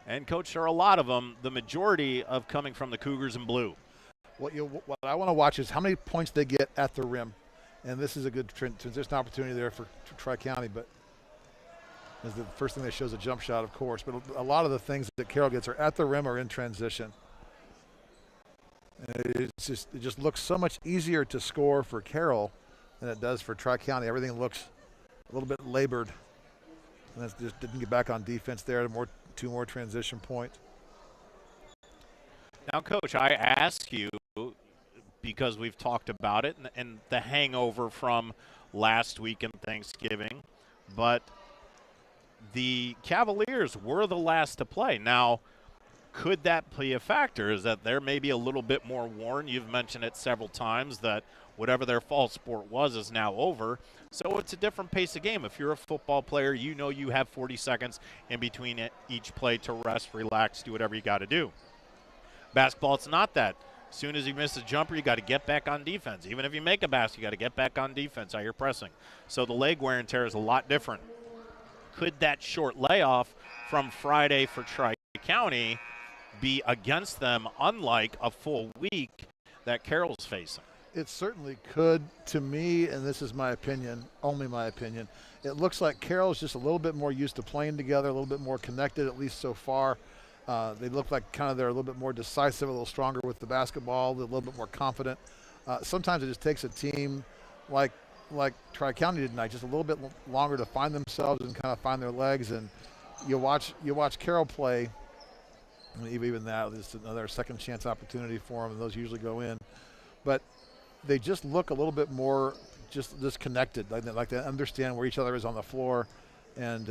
And, Coach, there are a lot of them, the majority of coming from the Cougars in blue. What I want to watch is how many points they get at the rim. And this is a good transition opportunity there for Tri-County, but is the first thing that shows a jump shot, of course. But a lot of the things that Carroll gets are at the rim or in transition. And it just looks so much easier to score for Carroll than it does for Tri-County. Everything looks a little bit labored. And that just didn't get back on defense there. Two more transition points. Now, Coach, I ask you, because we've talked about it and the hangover from last week and Thanksgiving, but the Cavaliers were the last to play. Now, could that be a factor? Is that they're maybe a little bit more worn? You've mentioned it several times that whatever their fall sport was is now over. So it's a different pace of game. If you're a football player, you know you have 40 seconds in between each play to rest, relax, do whatever you got to do. Basketball, it's not that. As soon as you miss a jumper, you got to get back on defense. Even if you make a basket, you got to get back on defense, how you're pressing. So the leg wear and tear is a lot different. Could that short layoff from Friday for Tri-County be against them, unlike a full week that Carroll's facing? It certainly could. To me, and this is my opinion, only my opinion, it looks like Carroll's just a little bit more used to playing together, a little bit more connected, at least so far. They look like they're a little bit more decisive, a little stronger with the basketball, a little bit more confident. Sometimes it just takes a team like Tri-County did tonight, just a little bit longer to find themselves and kind of find their legs. And you watch Carroll play, and even that is another second chance opportunity for them, and those usually go in. But they just look a little bit more just connected, like they understand where each other is on the floor. And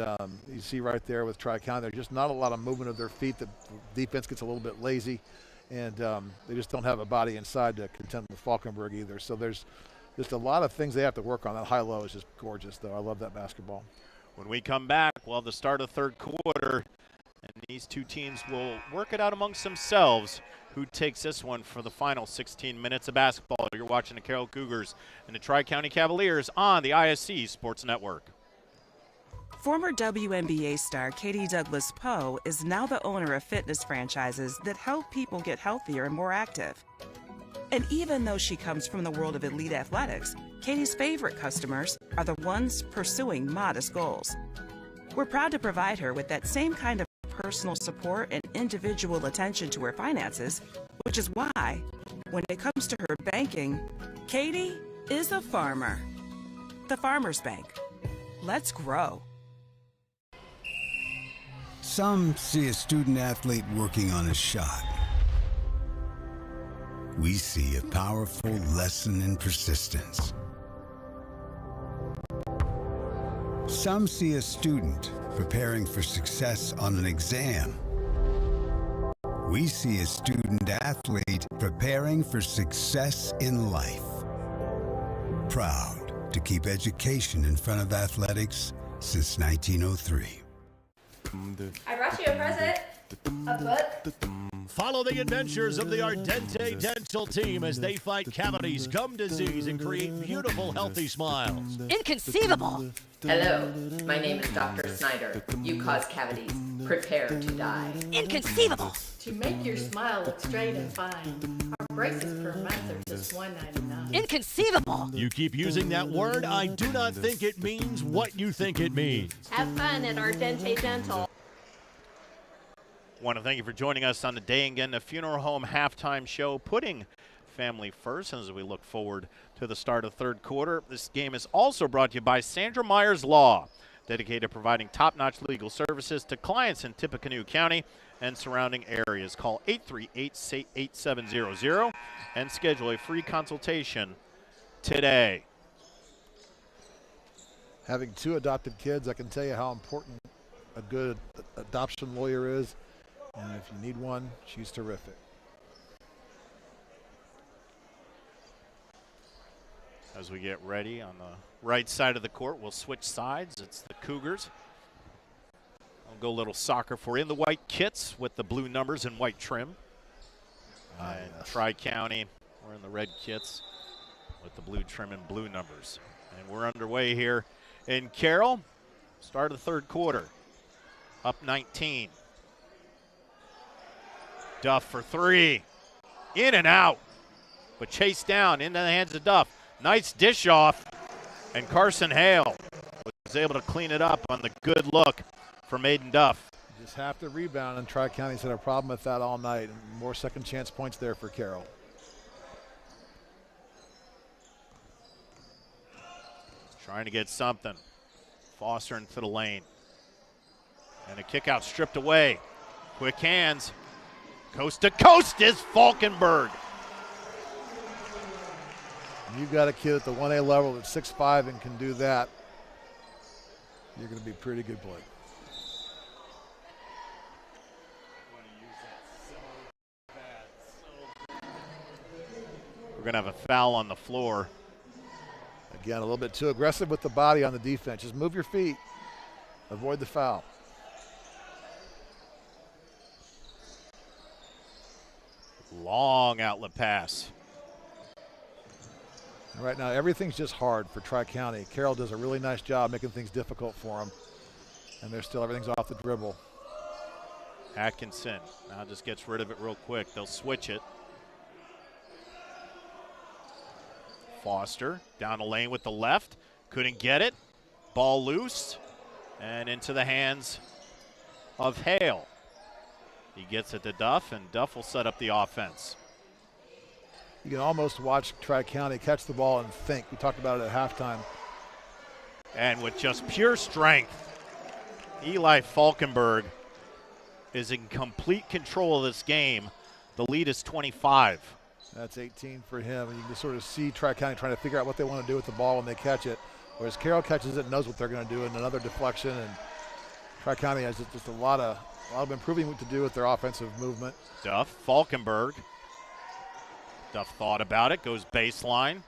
you see right there with Tri-County, there's just not a lot of movement of their feet. The defense gets a little bit lazy, and they just don't have a body inside to contend with Falkenberg either. So there's just a lot of things they have to work on. That high-low is just gorgeous, though. I love that basketball. When we come back, the start of third quarter, and these two teams will work it out amongst themselves who takes this one for the final 16 minutes of basketball. You're watching the Carroll Cougars and the Tri-County Cavaliers on the IHSAA Sports Network. Former WNBA star Katie Douglas Poe is now the owner of fitness franchises that help people get healthier and more active. And even though she comes from the world of elite athletics, Katie's favorite customers are the ones pursuing modest goals. We're proud to provide her with that same kind of personal support and individual attention to her finances, which is why, when it comes to her banking, Katie is a farmer. The Farmers Bank. Let's grow. Some see a student athlete working on a shot. We see a powerful lesson in persistence. Some see a student preparing for success on an exam. We see a student athlete preparing for success in life. Proud to keep education in front of athletics since 1903. I brought you a present. A book. Follow the adventures of the Ardente Dental team as they fight cavities, gum disease, and create beautiful, healthy smiles. Inconceivable. Hello, my name is Dr. Snyder. You cause cavities. Prepare to die. Inconceivable. To make your smile look straight and fine, our Braces per month are just $199. Inconceivable! You keep using that word. I do not think it means what you think it means. Have fun at Ardente Dental. Want to thank you for joining us on the Day and Genda Funeral Home halftime show, putting family first as we look forward to the start of the third quarter. This game is also brought to you by Sandra Myers Law, dedicated to providing top-notch legal services to clients in Tippecanoe County and surrounding areas. Call 838-8700 and schedule a free consultation today. Having 2 adopted kids, I can tell you how important a good adoption lawyer is. And if you need one, she's terrific. As we get ready on the right side of the court, we'll switch sides. It's the Cougars. I'll go a little soccer for you in the white kits with the blue numbers and white trim. And Tri-County, we're in the red kits with the blue trim and blue numbers. And we're underway here in Carroll. Start of the third quarter. Up 19. Duff for 3. In and out. But chased down into the hands of Duff. Nice dish off. And Carson Hale was able to clean it up on the good look for Maiden Duff. Just have to rebound, and Tri-County's had a problem with that all night. And more second chance points there for Carroll. Trying to get something. Foster into the lane. And a kick out stripped away. Quick hands. Coast to coast is Falkenberg. You've got a kid at the 1A level that's 6'5" and can do that. You're going to be pretty good, Blake. We're going to have a foul on the floor. Again, a little bit too aggressive with the body on the defense. Just move your feet. Avoid the foul. Long outlet pass. And right now, everything's just hard for Tri-County. Carroll does a really nice job making things difficult for them. And they're still, everything's off the dribble. Atkinson now just gets rid of it real quick. They'll switch it. Foster down the lane with the left. Couldn't get it. Ball loose. And into the hands of Hale. He gets it to Duff, and Duff will set up the offense. You can almost watch Tri-County catch the ball and think. We talked about it at halftime. And with just pure strength, Eli Falkenberg is in complete control of this game. The lead is 25. That's 18 for him. And you can sort of see Tri-County trying to figure out what they want to do with the ball when they catch it. Whereas Carroll catches it and knows what they're going to do, and another deflection. And Tri-County has just a lot of improving what to do with their offensive movement. Duff, Falkenberg. Duff thought about it, goes baseline.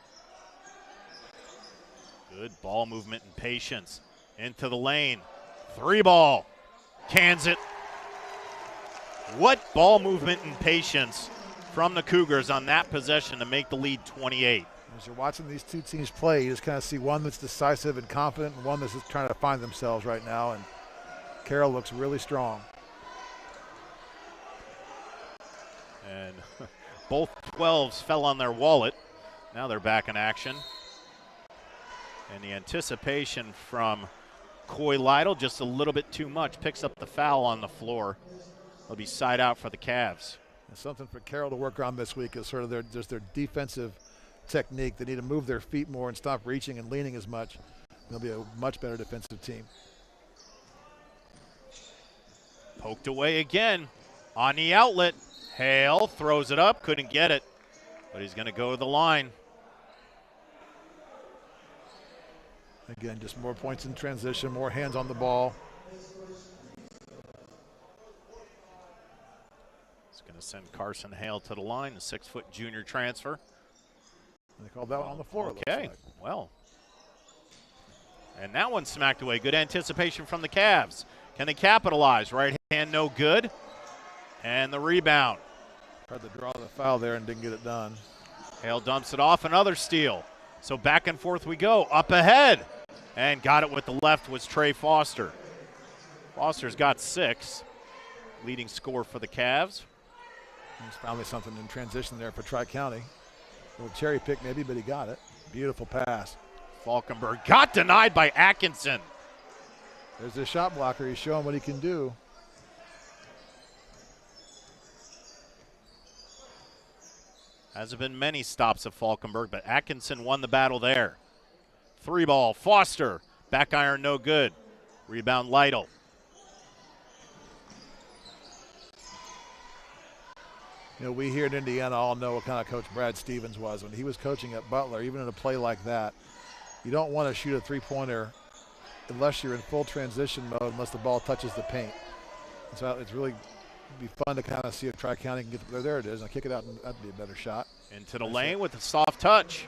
Good ball movement and patience. Into the lane. 3 ball. Cans it. What ball movement and patience from the Cougars on that possession to make the lead 28. As you're watching these two teams play, you just kind of see one that's decisive and confident and one that's just trying to find themselves right now. And Carroll looks really strong. And both 12s fell on their wallet. Now they're back in action. And the anticipation from Coy Lytle, just a little bit too much. Picks up the foul on the floor. It'll be side out for the Cavs. And something for Carroll to work on this week is sort of their defensive technique. They need to move their feet more and stop reaching and leaning as much. They'll be a much better defensive team. Poked away again on the outlet. Hale throws it up, couldn't get it, but he's going to go to the line. Again, just more points in transition, more hands on the ball. It's going to send Carson Hale to the line, the 6-foot junior transfer. And they called that one on the floor. Okay, well. And that one smacked away. Good anticipation from the Cavs. Can they capitalize? Right hand no good. And the rebound. Tried to draw the foul there and didn't get it done. Hale dumps it off, another steal. So back and forth we go, up ahead. And got it with the left was Trey Foster. Foster's got 6. Leading scorer for the Cavs. And It's finally something in transition there for Tri-County. A little cherry pick maybe, but he got it. Beautiful pass. Falkenberg got denied by Atkinson. There's the shot blocker. He's showing what he can do. Hasn't been many stops of Falkenberg, but Atkinson won the battle there. 3-ball, Foster. Back iron, no good. Rebound, Lytle. You know, we here in Indiana all know what kind of coach Brad Stevens was. When he was coaching at Butler, even in a play like that, you don't want to shoot a three-pointer unless you're in full transition mode, unless the ball touches the paint. And so it's really be fun to kind of see if Tri-County can get there. It is. And kick it out, and that'd be a better shot. Into the lane with a soft touch.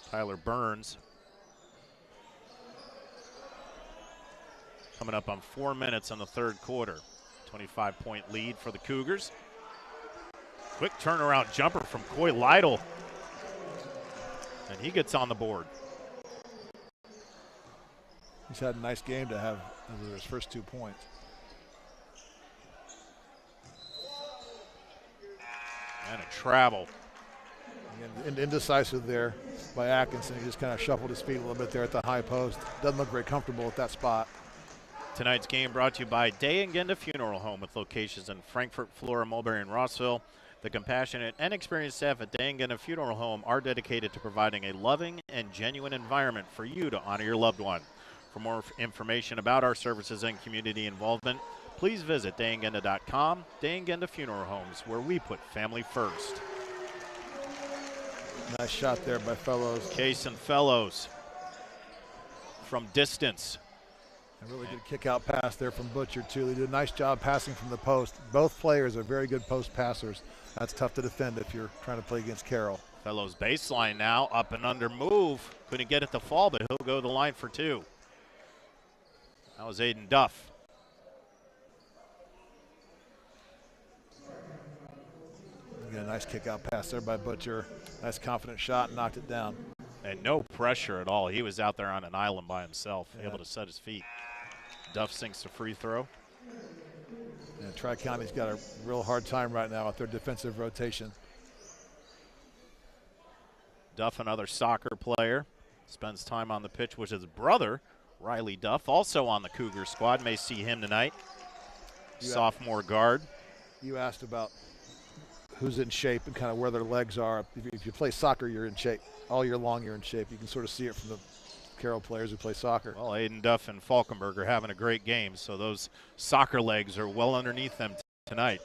Tyler Burns. Coming up on 4 minutes on the third quarter. 25-point lead for the Cougars. Quick turnaround jumper from Coy Lytle. And he gets on the board. He's had a nice game to have his first 2 points. And a travel. And indecisive there by Atkinson. He just kind of shuffled his feet a little bit there at the high post. Doesn't look very comfortable at that spot. Tonight's game brought to you by Day and Genda Funeral Home with locations in Frankfort, Flora, Mulberry, and Rossville. The compassionate and experienced staff at Day and Genda Funeral Home are dedicated to providing a loving and genuine environment for you to honor your loved one. For more information about our services and community involvement, please visit dayandgenda.com. Day and Genda Funeral Homes, where we put family first. Nice shot there by Fellows. Case and Fellows from distance. A really good kick-out pass there from Butcher, too. They did a nice job passing from the post. Both players are very good post passers. That's tough to defend if you're trying to play against Carroll. Fellows baseline now, up and under move. Couldn't get it to fall, but he'll go to the line for 2. That was Aiden Duff. You got a nice kick-out pass there by Butcher. Nice confident shot, and knocked it down. And no pressure at all. He was out there on an island by himself, able to set his feet. Duff sinks the free throw. And Tri-County's got a real hard time right now with their defensive rotation. Duff, another soccer player, spends time on the pitch with his brother, Riley Duff, also on the Cougar squad. May see him tonight. Sophomore guard. You asked about who's in shape and kind of where their legs are. If you play soccer, you're in shape. All year long, you're in shape. You can sort of see it from the Carroll players who play soccer. Well, Aiden Duff and Falkenberg are having a great game, so those soccer legs are well underneath them tonight.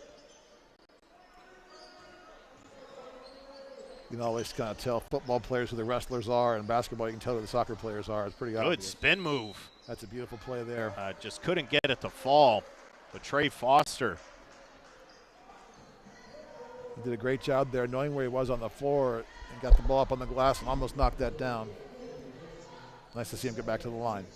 You can always kind of tell football players who the wrestlers are, and basketball you can tell who the soccer players are. It's pretty obvious. Good spin move. That's a beautiful play there. Just couldn't get it to fall, but Trey Foster. He did a great job there, knowing where he was on the floor, and got the ball up on the glass and almost knocked that down. Nice to see him get back to the line.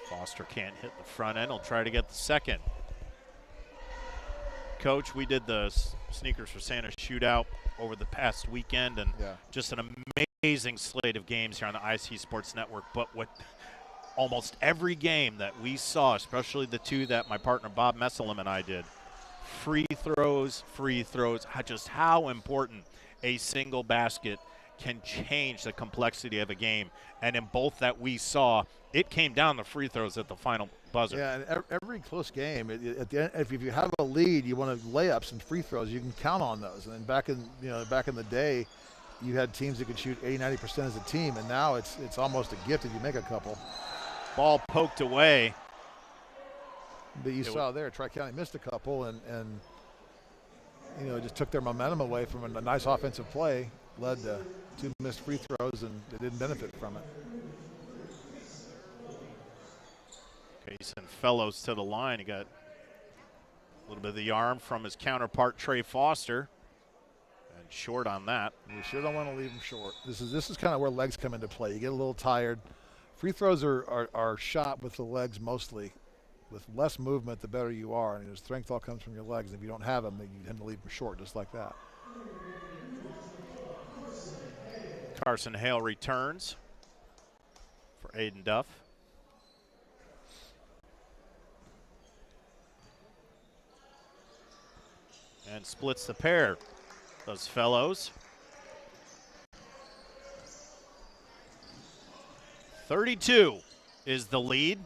Foster can't hit the front end. He'll try to get the second. Coach, we did the Sneakers for Santa shootout over the past weekend, and just an amazing slate of games here on the IC Sports Network. But what almost every game that we saw, especially the 2 that my partner Bob Messelim and I did, free throws, just how important a single basket can change the complexity of a game. And in both that we saw, it came down to free throws at the final buzzer. Yeah, and every close game, at the end, if you have a lead, you want to layups and free throws. You can count on those. And then back in the day, you had teams that could shoot 80-90% as a team, and now it's almost a gift if you make a couple. Ball poked away. But you saw there, Tri-County missed a couple, and just took their momentum away from a nice offensive play, led to 2 missed free throws, and they didn't benefit from it. Jason Fellows to the line. He got a little bit of the arm from his counterpart, Trey Foster, and short on that. You sure don't want to leave him short. This is kind of where legs come into play. You get a little tired. Free throws are shot with the legs mostly. With less movement, the better you are. And your strength all comes from your legs. If you don't have them, then you tend to leave them short just like that. Carson Hale returns for Aiden Duff. And splits the pair. Those fellows. 32 is the lead.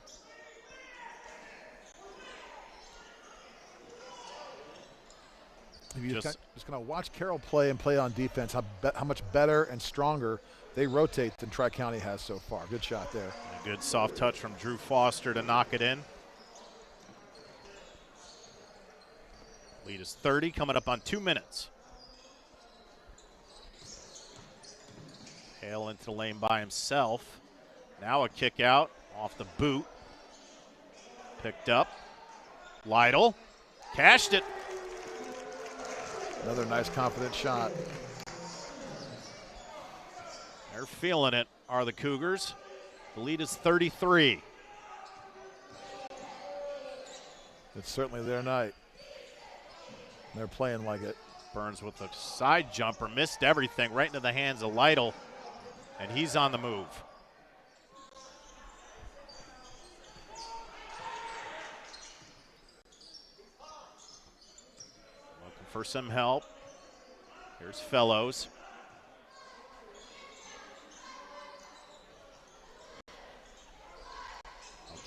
If you just going to watch Carroll play and play on defense, how much better and stronger they rotate than Tri-County has so far. Good shot there. A good soft touch from Drew Foster to knock it in. Lead is 30, coming up on 2 minutes. Hale into the lane by himself. Now a kick out off the boot. Picked up. Lytle cashed it. Another nice confident shot. They're feeling it, are the Cougars. The lead is 33. It's certainly their night. They're playing like it. Burns with a side jumper, missed everything, right into the hands of Lytle, and he's on the move. Looking for some help. Here's Fellows.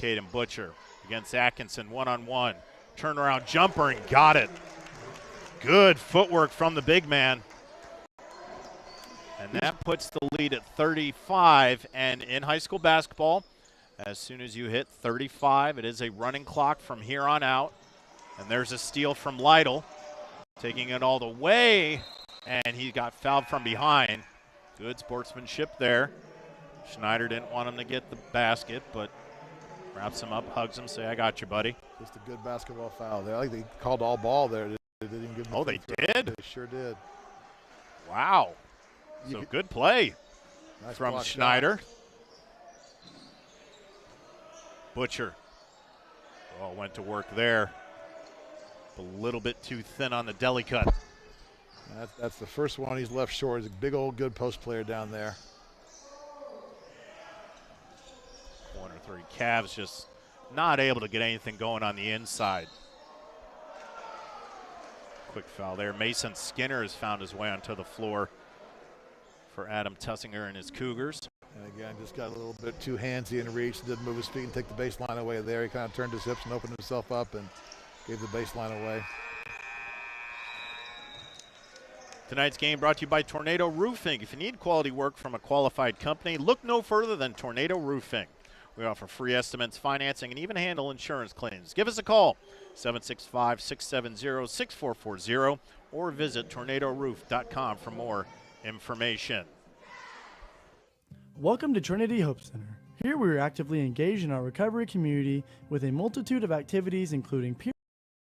Caden Butcher against Atkinson, one-on-one. Turnaround jumper and got it. Good footwork from the big man. And that puts the lead at 35. And in high school basketball, as soon as you hit 35, it is a running clock from here on out. And there's a steal from Lytle, taking it all the way. And he got fouled from behind. Good sportsmanship there. Schneider didn't want him to get the basket, but wraps him up, hugs him, say, I got you, buddy. Just a good basketball foul there. I think they called all ball there. They didn't even give him they did? They sure did. Wow. So good play nice from Schneider. Shot. Butcher. Oh, went to work there. A little bit too thin on the deli cut. That's the first one he's left short. He's a big old good post player down there. Corner three. Cavs just not able to get anything going on the inside. Quick foul there. Mason Skinner has found his way onto the floor for Adam Tussinger and his Cougars. And again, just got a little bit too handsy in reach. Didn't move his feet and take the baseline away there. He kind of turned his hips and opened himself up and gave the baseline away. Tonight's game brought to you by Tornado Roofing. If you need quality work from a qualified company, look no further than Tornado Roofing. We offer free estimates, financing, and even handle insurance claims. Give us a call, 765-670-6440, or visit tornadoroof.com for more information. Welcome to Trinity Hope Center. Here we are actively engaged in our recovery community with a multitude of activities including peer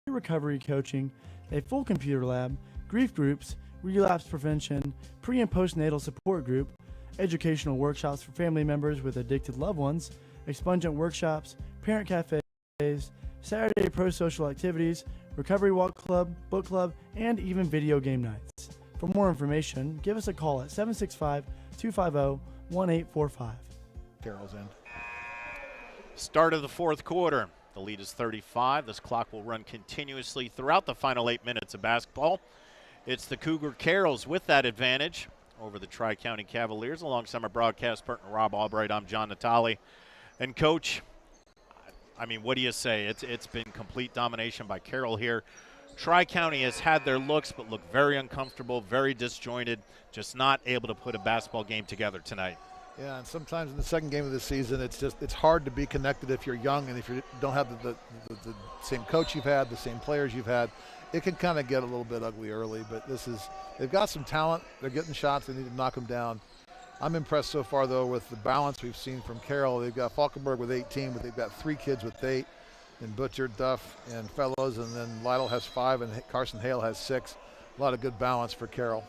recovery coaching, a full computer lab, grief groups, relapse prevention, pre- and postnatal support group, educational workshops for family members with addicted loved ones, expungent workshops, parent cafes, Saturday pro-social activities, recovery walk club, book club, and even video game nights. For more information, give us a call at 765-250-1845. Carroll's in. Start of the fourth quarter. The lead is 35. This clock will run continuously throughout the final 8 minutes of basketball. It's the Cougar Carrolls with that advantage over the Tri-County Cavaliers. Alongside my broadcast partner, Rob Albright, I'm John Natali. And, Coach, I mean, what do you say? It's been complete domination by Carroll here. Tri-County has had their looks, but look very uncomfortable, very disjointed, just not able to put a basketball game together tonight. Yeah, and sometimes in the second game of the season, it's hard to be connected if you're young and if you don't have the same coach you've had, the same players you've had. It can kind of get a little bit ugly early, but they've got some talent. They're getting shots. They need to knock them down. I'm impressed so far, though, with the balance we've seen from Carroll. They've got Falkenberg with 18, but they've got 3 kids with 8, and Butcher, Duff, and Fellows, and then Lytle has 5, and Carson Hale has 6. A lot of good balance for Carroll.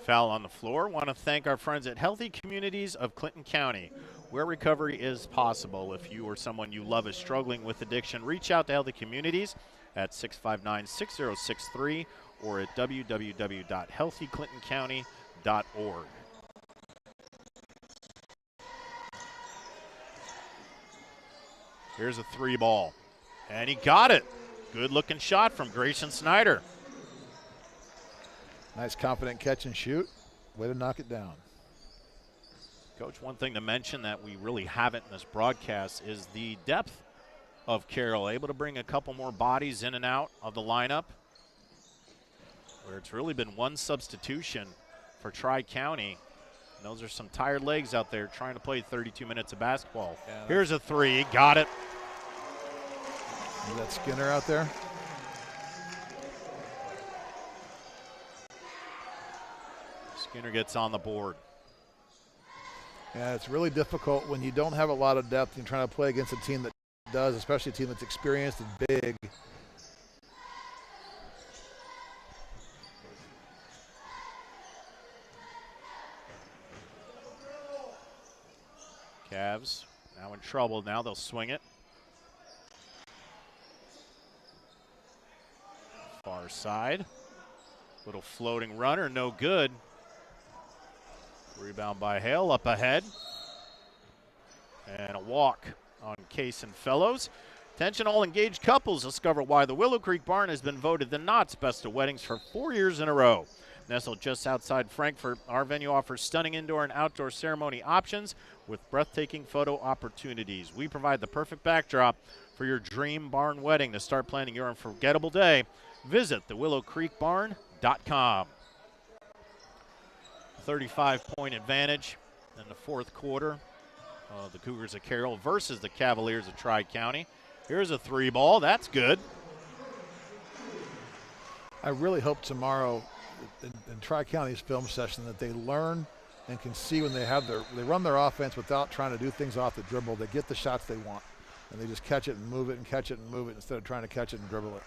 Foul on the floor. Want to thank our friends at Healthy Communities of Clinton County, where recovery is possible. If you or someone you love is struggling with addiction, reach out to Healthy Communities at 659-6063 or at www.healthyclintoncounty.org. Here's a 3 ball. And he got it. Good looking shot from Grayson Snyder. Nice confident catch and shoot. Way to knock it down. Coach, one thing to mention that we really haven't in this broadcast is the depth of Carroll. Able to bring a couple more bodies in and out of the lineup, where it's really been one substitution for Tri-County. And those are some tired legs out there trying to play 32 minutes of basketball. Yeah, here's a 3. Got it. Is that Skinner out there? Skinner gets on the board. Yeah, it's really difficult when you don't have a lot of depth and trying to play against a team that does, especially a team that's experienced and big. Cavs now in trouble. Now they'll swing it. Far side. Little floating runner, no good. Rebound by Hale, up ahead. And a walk on Case and Fellows. Attention all engaged couples, discover why the Willow Creek Barn has been voted the Knott's Best of Weddings for 4 years in a row. Nestled just outside Frankfort, our venue offers stunning indoor and outdoor ceremony options with breathtaking photo opportunities. We provide the perfect backdrop for your dream barn wedding. To start planning your unforgettable day, visit thewillowcreekbarn.com. 35-point advantage in the fourth quarter of the Cougars of Carroll versus the Cavaliers of Tri-County. Here's a 3 ball. That's good. I really hope tomorrow in Tri-County's film session that they learn and can see when they run their offense without trying to do things off the dribble. They get the shots they want, and they just catch it and move it and catch it and move it instead of trying to catch it and dribble it.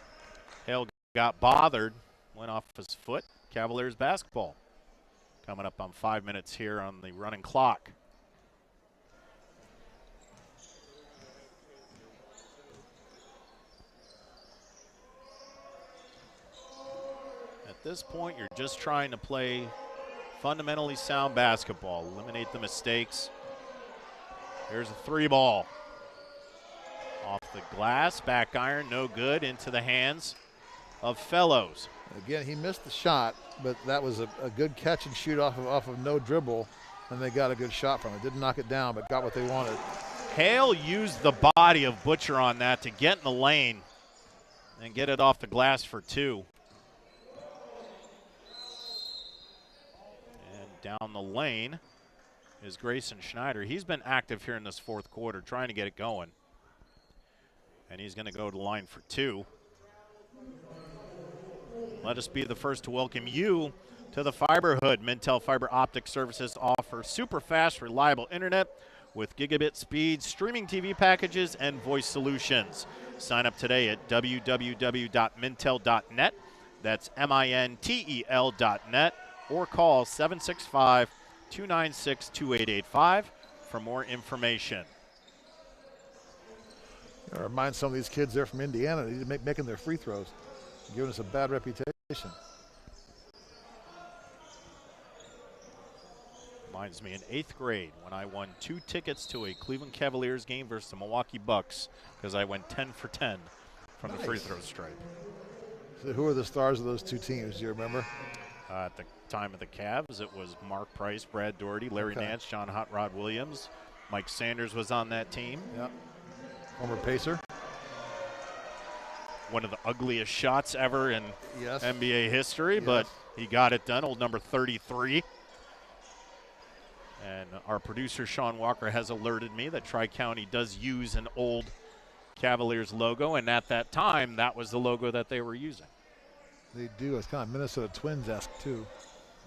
Hale got bothered, went off his foot. Cavaliers basketball. Coming up on 5 minutes here on the running clock. At this point, you're just trying to play fundamentally sound basketball. Eliminate the mistakes. Here's a 3 ball. Off the glass, back iron, no good. Into the hands of Fellows. Again, he missed the shot, but that was a good catch and shoot off of no dribble, and they got a good shot from it. Didn't knock it down, but got what they wanted. Hale used the body of Butcher on that to get in the lane and get it off the glass for 2. And down the lane is Grayson Schneider. He's been active here in this fourth quarter, trying to get it going. And he's going to go to the line for 2. Let us be the first to welcome you to the Fiberhood. Mintel Fiber Optic Services offers super fast, reliable internet with gigabit speed, streaming TV packages, and voice solutions. Sign up today at www.mintel.net. That's MINTEL.net, or call 765-296-2885 for more information. I remind some of these kids there from Indiana, they're making their free throws, giving us a bad reputation. Reminds me in 8th grade when I won 2 tickets to a Cleveland Cavaliers game versus the Milwaukee Bucks because I went 10 for 10 from the free throw stripe. So who are the stars of those 2 teams? Do you remember? At the time of the Cavs, it was Mark Price, Brad Doherty, Larry Nance, John Hot Rod Williams. Mike Sanders was on that team. Yep. Former Pacer. One of the ugliest shots ever in yes. NBA history, but he got it done, old number 33. And our producer, Sean Walker, has alerted me that Tri-County does use an old Cavaliers logo, and at that time, that was the logo that they were using. They do. It's kind of Minnesota Twins-esque, too.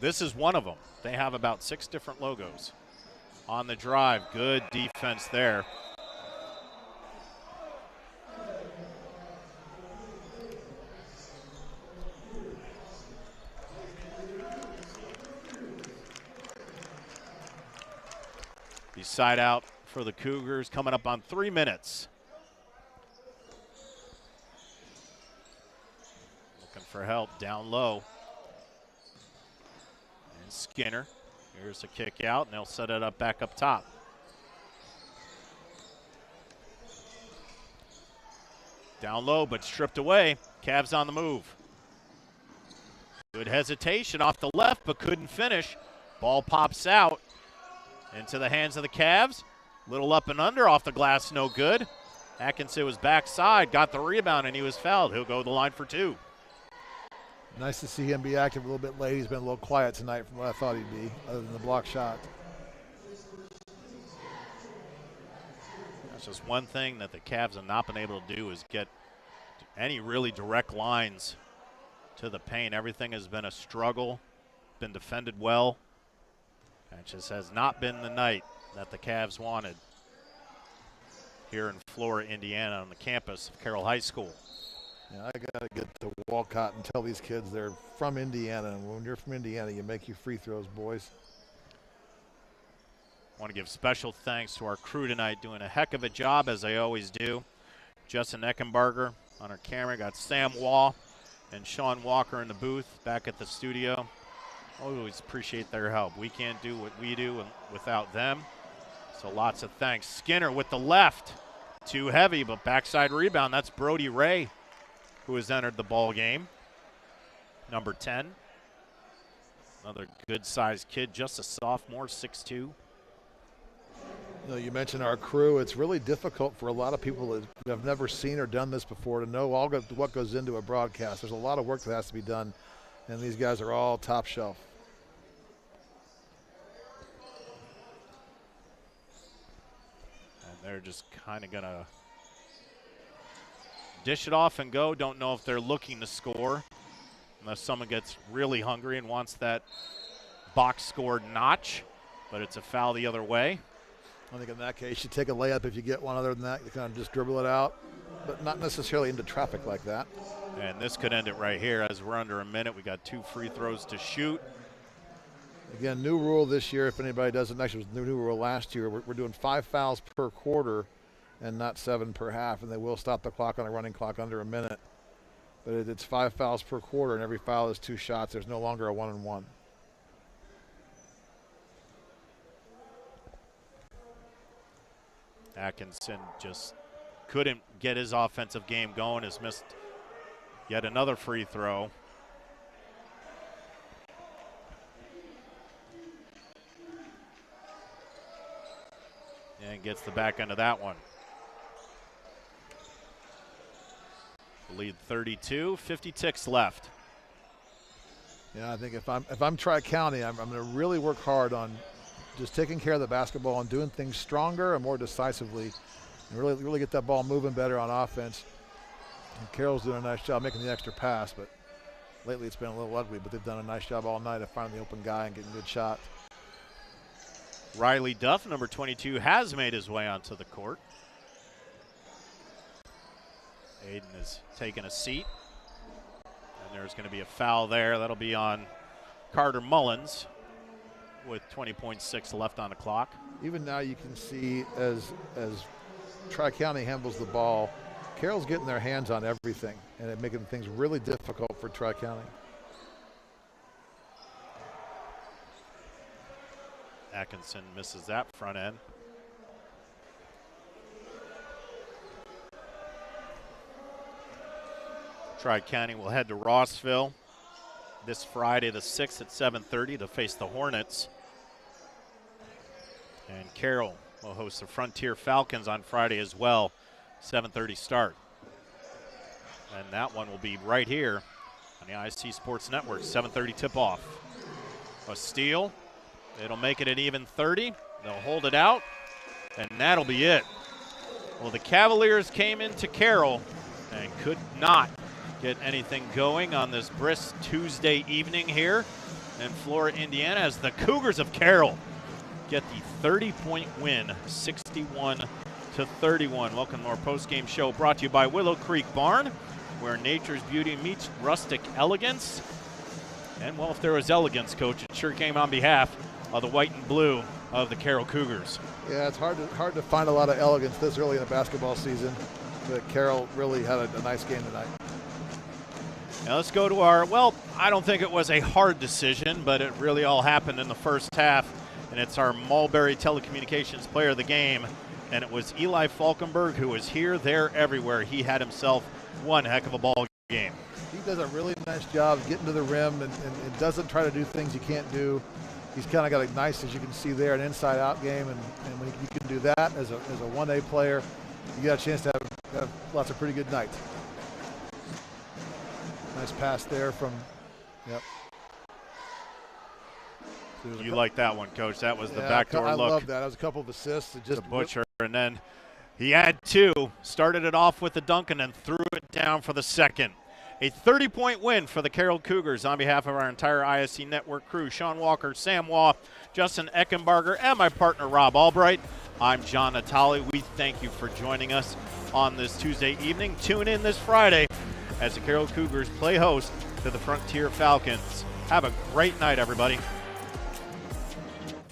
This is one of them. They have about 6 different logos. On the drive, good defense there. The side out for the Cougars coming up on 3 minutes. Looking for help down low. And Skinner. Here's a kick out, and they'll set it up back up top. Down low, but stripped away. Cavs on the move. Good hesitation off the left, but couldn't finish. Ball pops out into the hands of the Cavs. Little up and under off the glass, no good. Atkinson was backside, got the rebound, and he was fouled. He'll go to the line for 2. Nice to see him be active a little bit late. He's been a little quiet tonight from what I thought he'd be, other than the block shot. That's just one thing that the Cavs have not been able to do is get any really direct lines to the paint. Everything has been a struggle, been defended well. It just has not been the night that the Cavs wanted here in Flora, Indiana, on the campus of Carroll High School. Yeah, I got to get to Walcott and tell these kids they're from Indiana, and when you're from Indiana, you make your free throws, boys. I want to give special thanks to our crew tonight, doing a heck of a job, as they always do. Justin Eckenbarger on our camera, got Sam Wall and Sean Walker in the booth back at the studio. Always appreciate their help. We can't do what we do without them, so lots of thanks. Skinner with the left, too heavy, but backside rebound. That's Brody Ray, who has entered the ball game, number 10. Another good-sized kid, just a sophomore, 6'2". You know, you mentioned our crew. It's really difficult for a lot of people that have never seen or done this before to know what goes into a broadcast. There's a lot of work that has to be done, and these guys are all top shelf. And they're just kind of going to dish it off and go. Don't know if they're looking to score unless someone gets really hungry and wants that box score notch, but it's a foul the other way. I think in that case, you take a layup if you get one. Other than that, you kind of just dribble it out, but not necessarily into traffic like that. And this could end it right here as we're under a minute. We got 2 free throws to shoot. Again, new rule this year, if anybody doesn't, actually it was the new rule last year. We're doing 5 fouls per quarter and not 7 per half, and they will stop the clock on a running clock under a minute. But it's 5 fouls per quarter, and every foul is 2 shots. There's no longer a 1-and-1. Atkinson just couldn't get his offensive game going, has missed yet another free throw. And gets the back end of that one. Lead 32, 50 ticks left. Yeah, I think if I'm Tri-County, I'm going to really work hard on just taking care of the basketball and doing things stronger and more decisively, and really get that ball moving better on offense. And Carroll's doing a nice job making the extra pass, but lately it's been a little ugly, but they've done a nice job all night of finding the open guy and getting good shots. Riley Duff, number 22, has made his way onto the court. Aiden is taking a seat, and there's going to be a foul there. That'll be on Carter Mullins with 20.6 left on the clock. Even now you can see as Tri-County handles the ball, Carroll's getting their hands on everything, and it making things really difficult for Tri-County. Atkinson misses that front end. Tri-County will head to Rossville this Friday the 6th at 7:30 to face the Hornets. And Carroll will host the Frontier Falcons on Friday as well, 7:30 start. And that one will be right here on the IHSAA Sports Network, 7:30 tip-off. A steal. It'll make it an even 30. They'll hold it out, and that'll be it. Well, the Cavaliers came into Carroll and could not get anything going on this brisk Tuesday evening here in Flora, Indiana, as the Cougars of Carroll get the 30-point win, 61-31. Welcome to our post-game show brought to you by Willow Creek Barn, where nature's beauty meets rustic elegance. And, well, if there was elegance, Coach, it sure came on behalf of the white and blue of the Carroll Cougars. Yeah, it's hard to find a lot of elegance this early in the basketball season, but Carroll really had a nice game tonight. Now let's go to our, well, I don't think it was a hard decision, but it really all happened in the first half, and it's our Mulberry Telecommunications player of the game, and it was Eli Falkenberg who was here, there, everywhere. He had himself one heck of a ball game. He does a really nice job getting to the rim and doesn't try to do things you can't do. He's kind of got a nice, as you can see there, an inside-out game, and when you can do that as a 1A player, you got a chance to have lots of pretty good nights. Nice pass there from, yep. So You like that one, Coach. That was the backdoor look. I love that. That was a couple of assists. Just the Butcher, and then he had two. Started it off with the dunk and then threw it down for the second. A 30-point win for the Carroll Cougars on behalf of our entire ISC Network crew. Sean Walker, Sam Waugh, Justin Eckenbarger, and my partner Rob Albright. I'm John Natali. We thank you for joining us on this Tuesday evening. Tune in this Friday as the Carroll Cougars play host to the Frontier Falcons. Have a great night, everybody.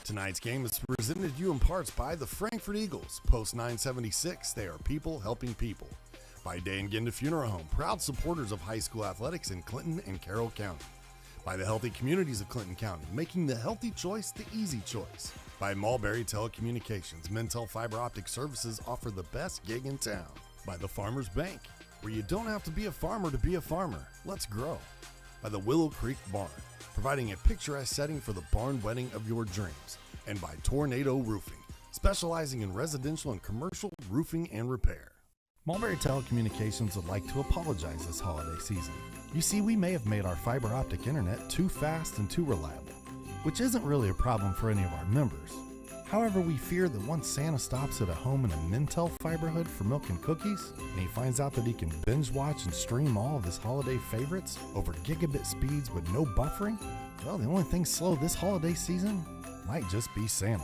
Tonight's game is presented to you in parts by the Frankfurt Eagles. Post 976, they are people helping people. By Day and Ginda Funeral Home, proud supporters of high school athletics in Clinton and Carroll County. By the healthy communities of Clinton County, making the healthy choice the easy choice. By Mulberry Telecommunications, Mintel Fiber Optic Services offer the best gig in town. By the Farmers Bank, where you don't have to be a farmer to be a farmer. Let's grow. By the Willow Creek Barn, providing a picturesque setting for the barn wedding of your dreams. And by Tornado Roofing, specializing in residential and commercial roofing and repair. Mulberry Telecommunications would like to apologize this holiday season. You see, we may have made our fiber optic internet too fast and too reliable, which isn't really a problem for any of our members. However, we fear that once Santa stops at a home in a Mintel fiberhood for milk and cookies, and he finds out that he can binge watch and stream all of his holiday favorites over gigabit speeds with no buffering, well, the only thing slow this holiday season might just be Santa.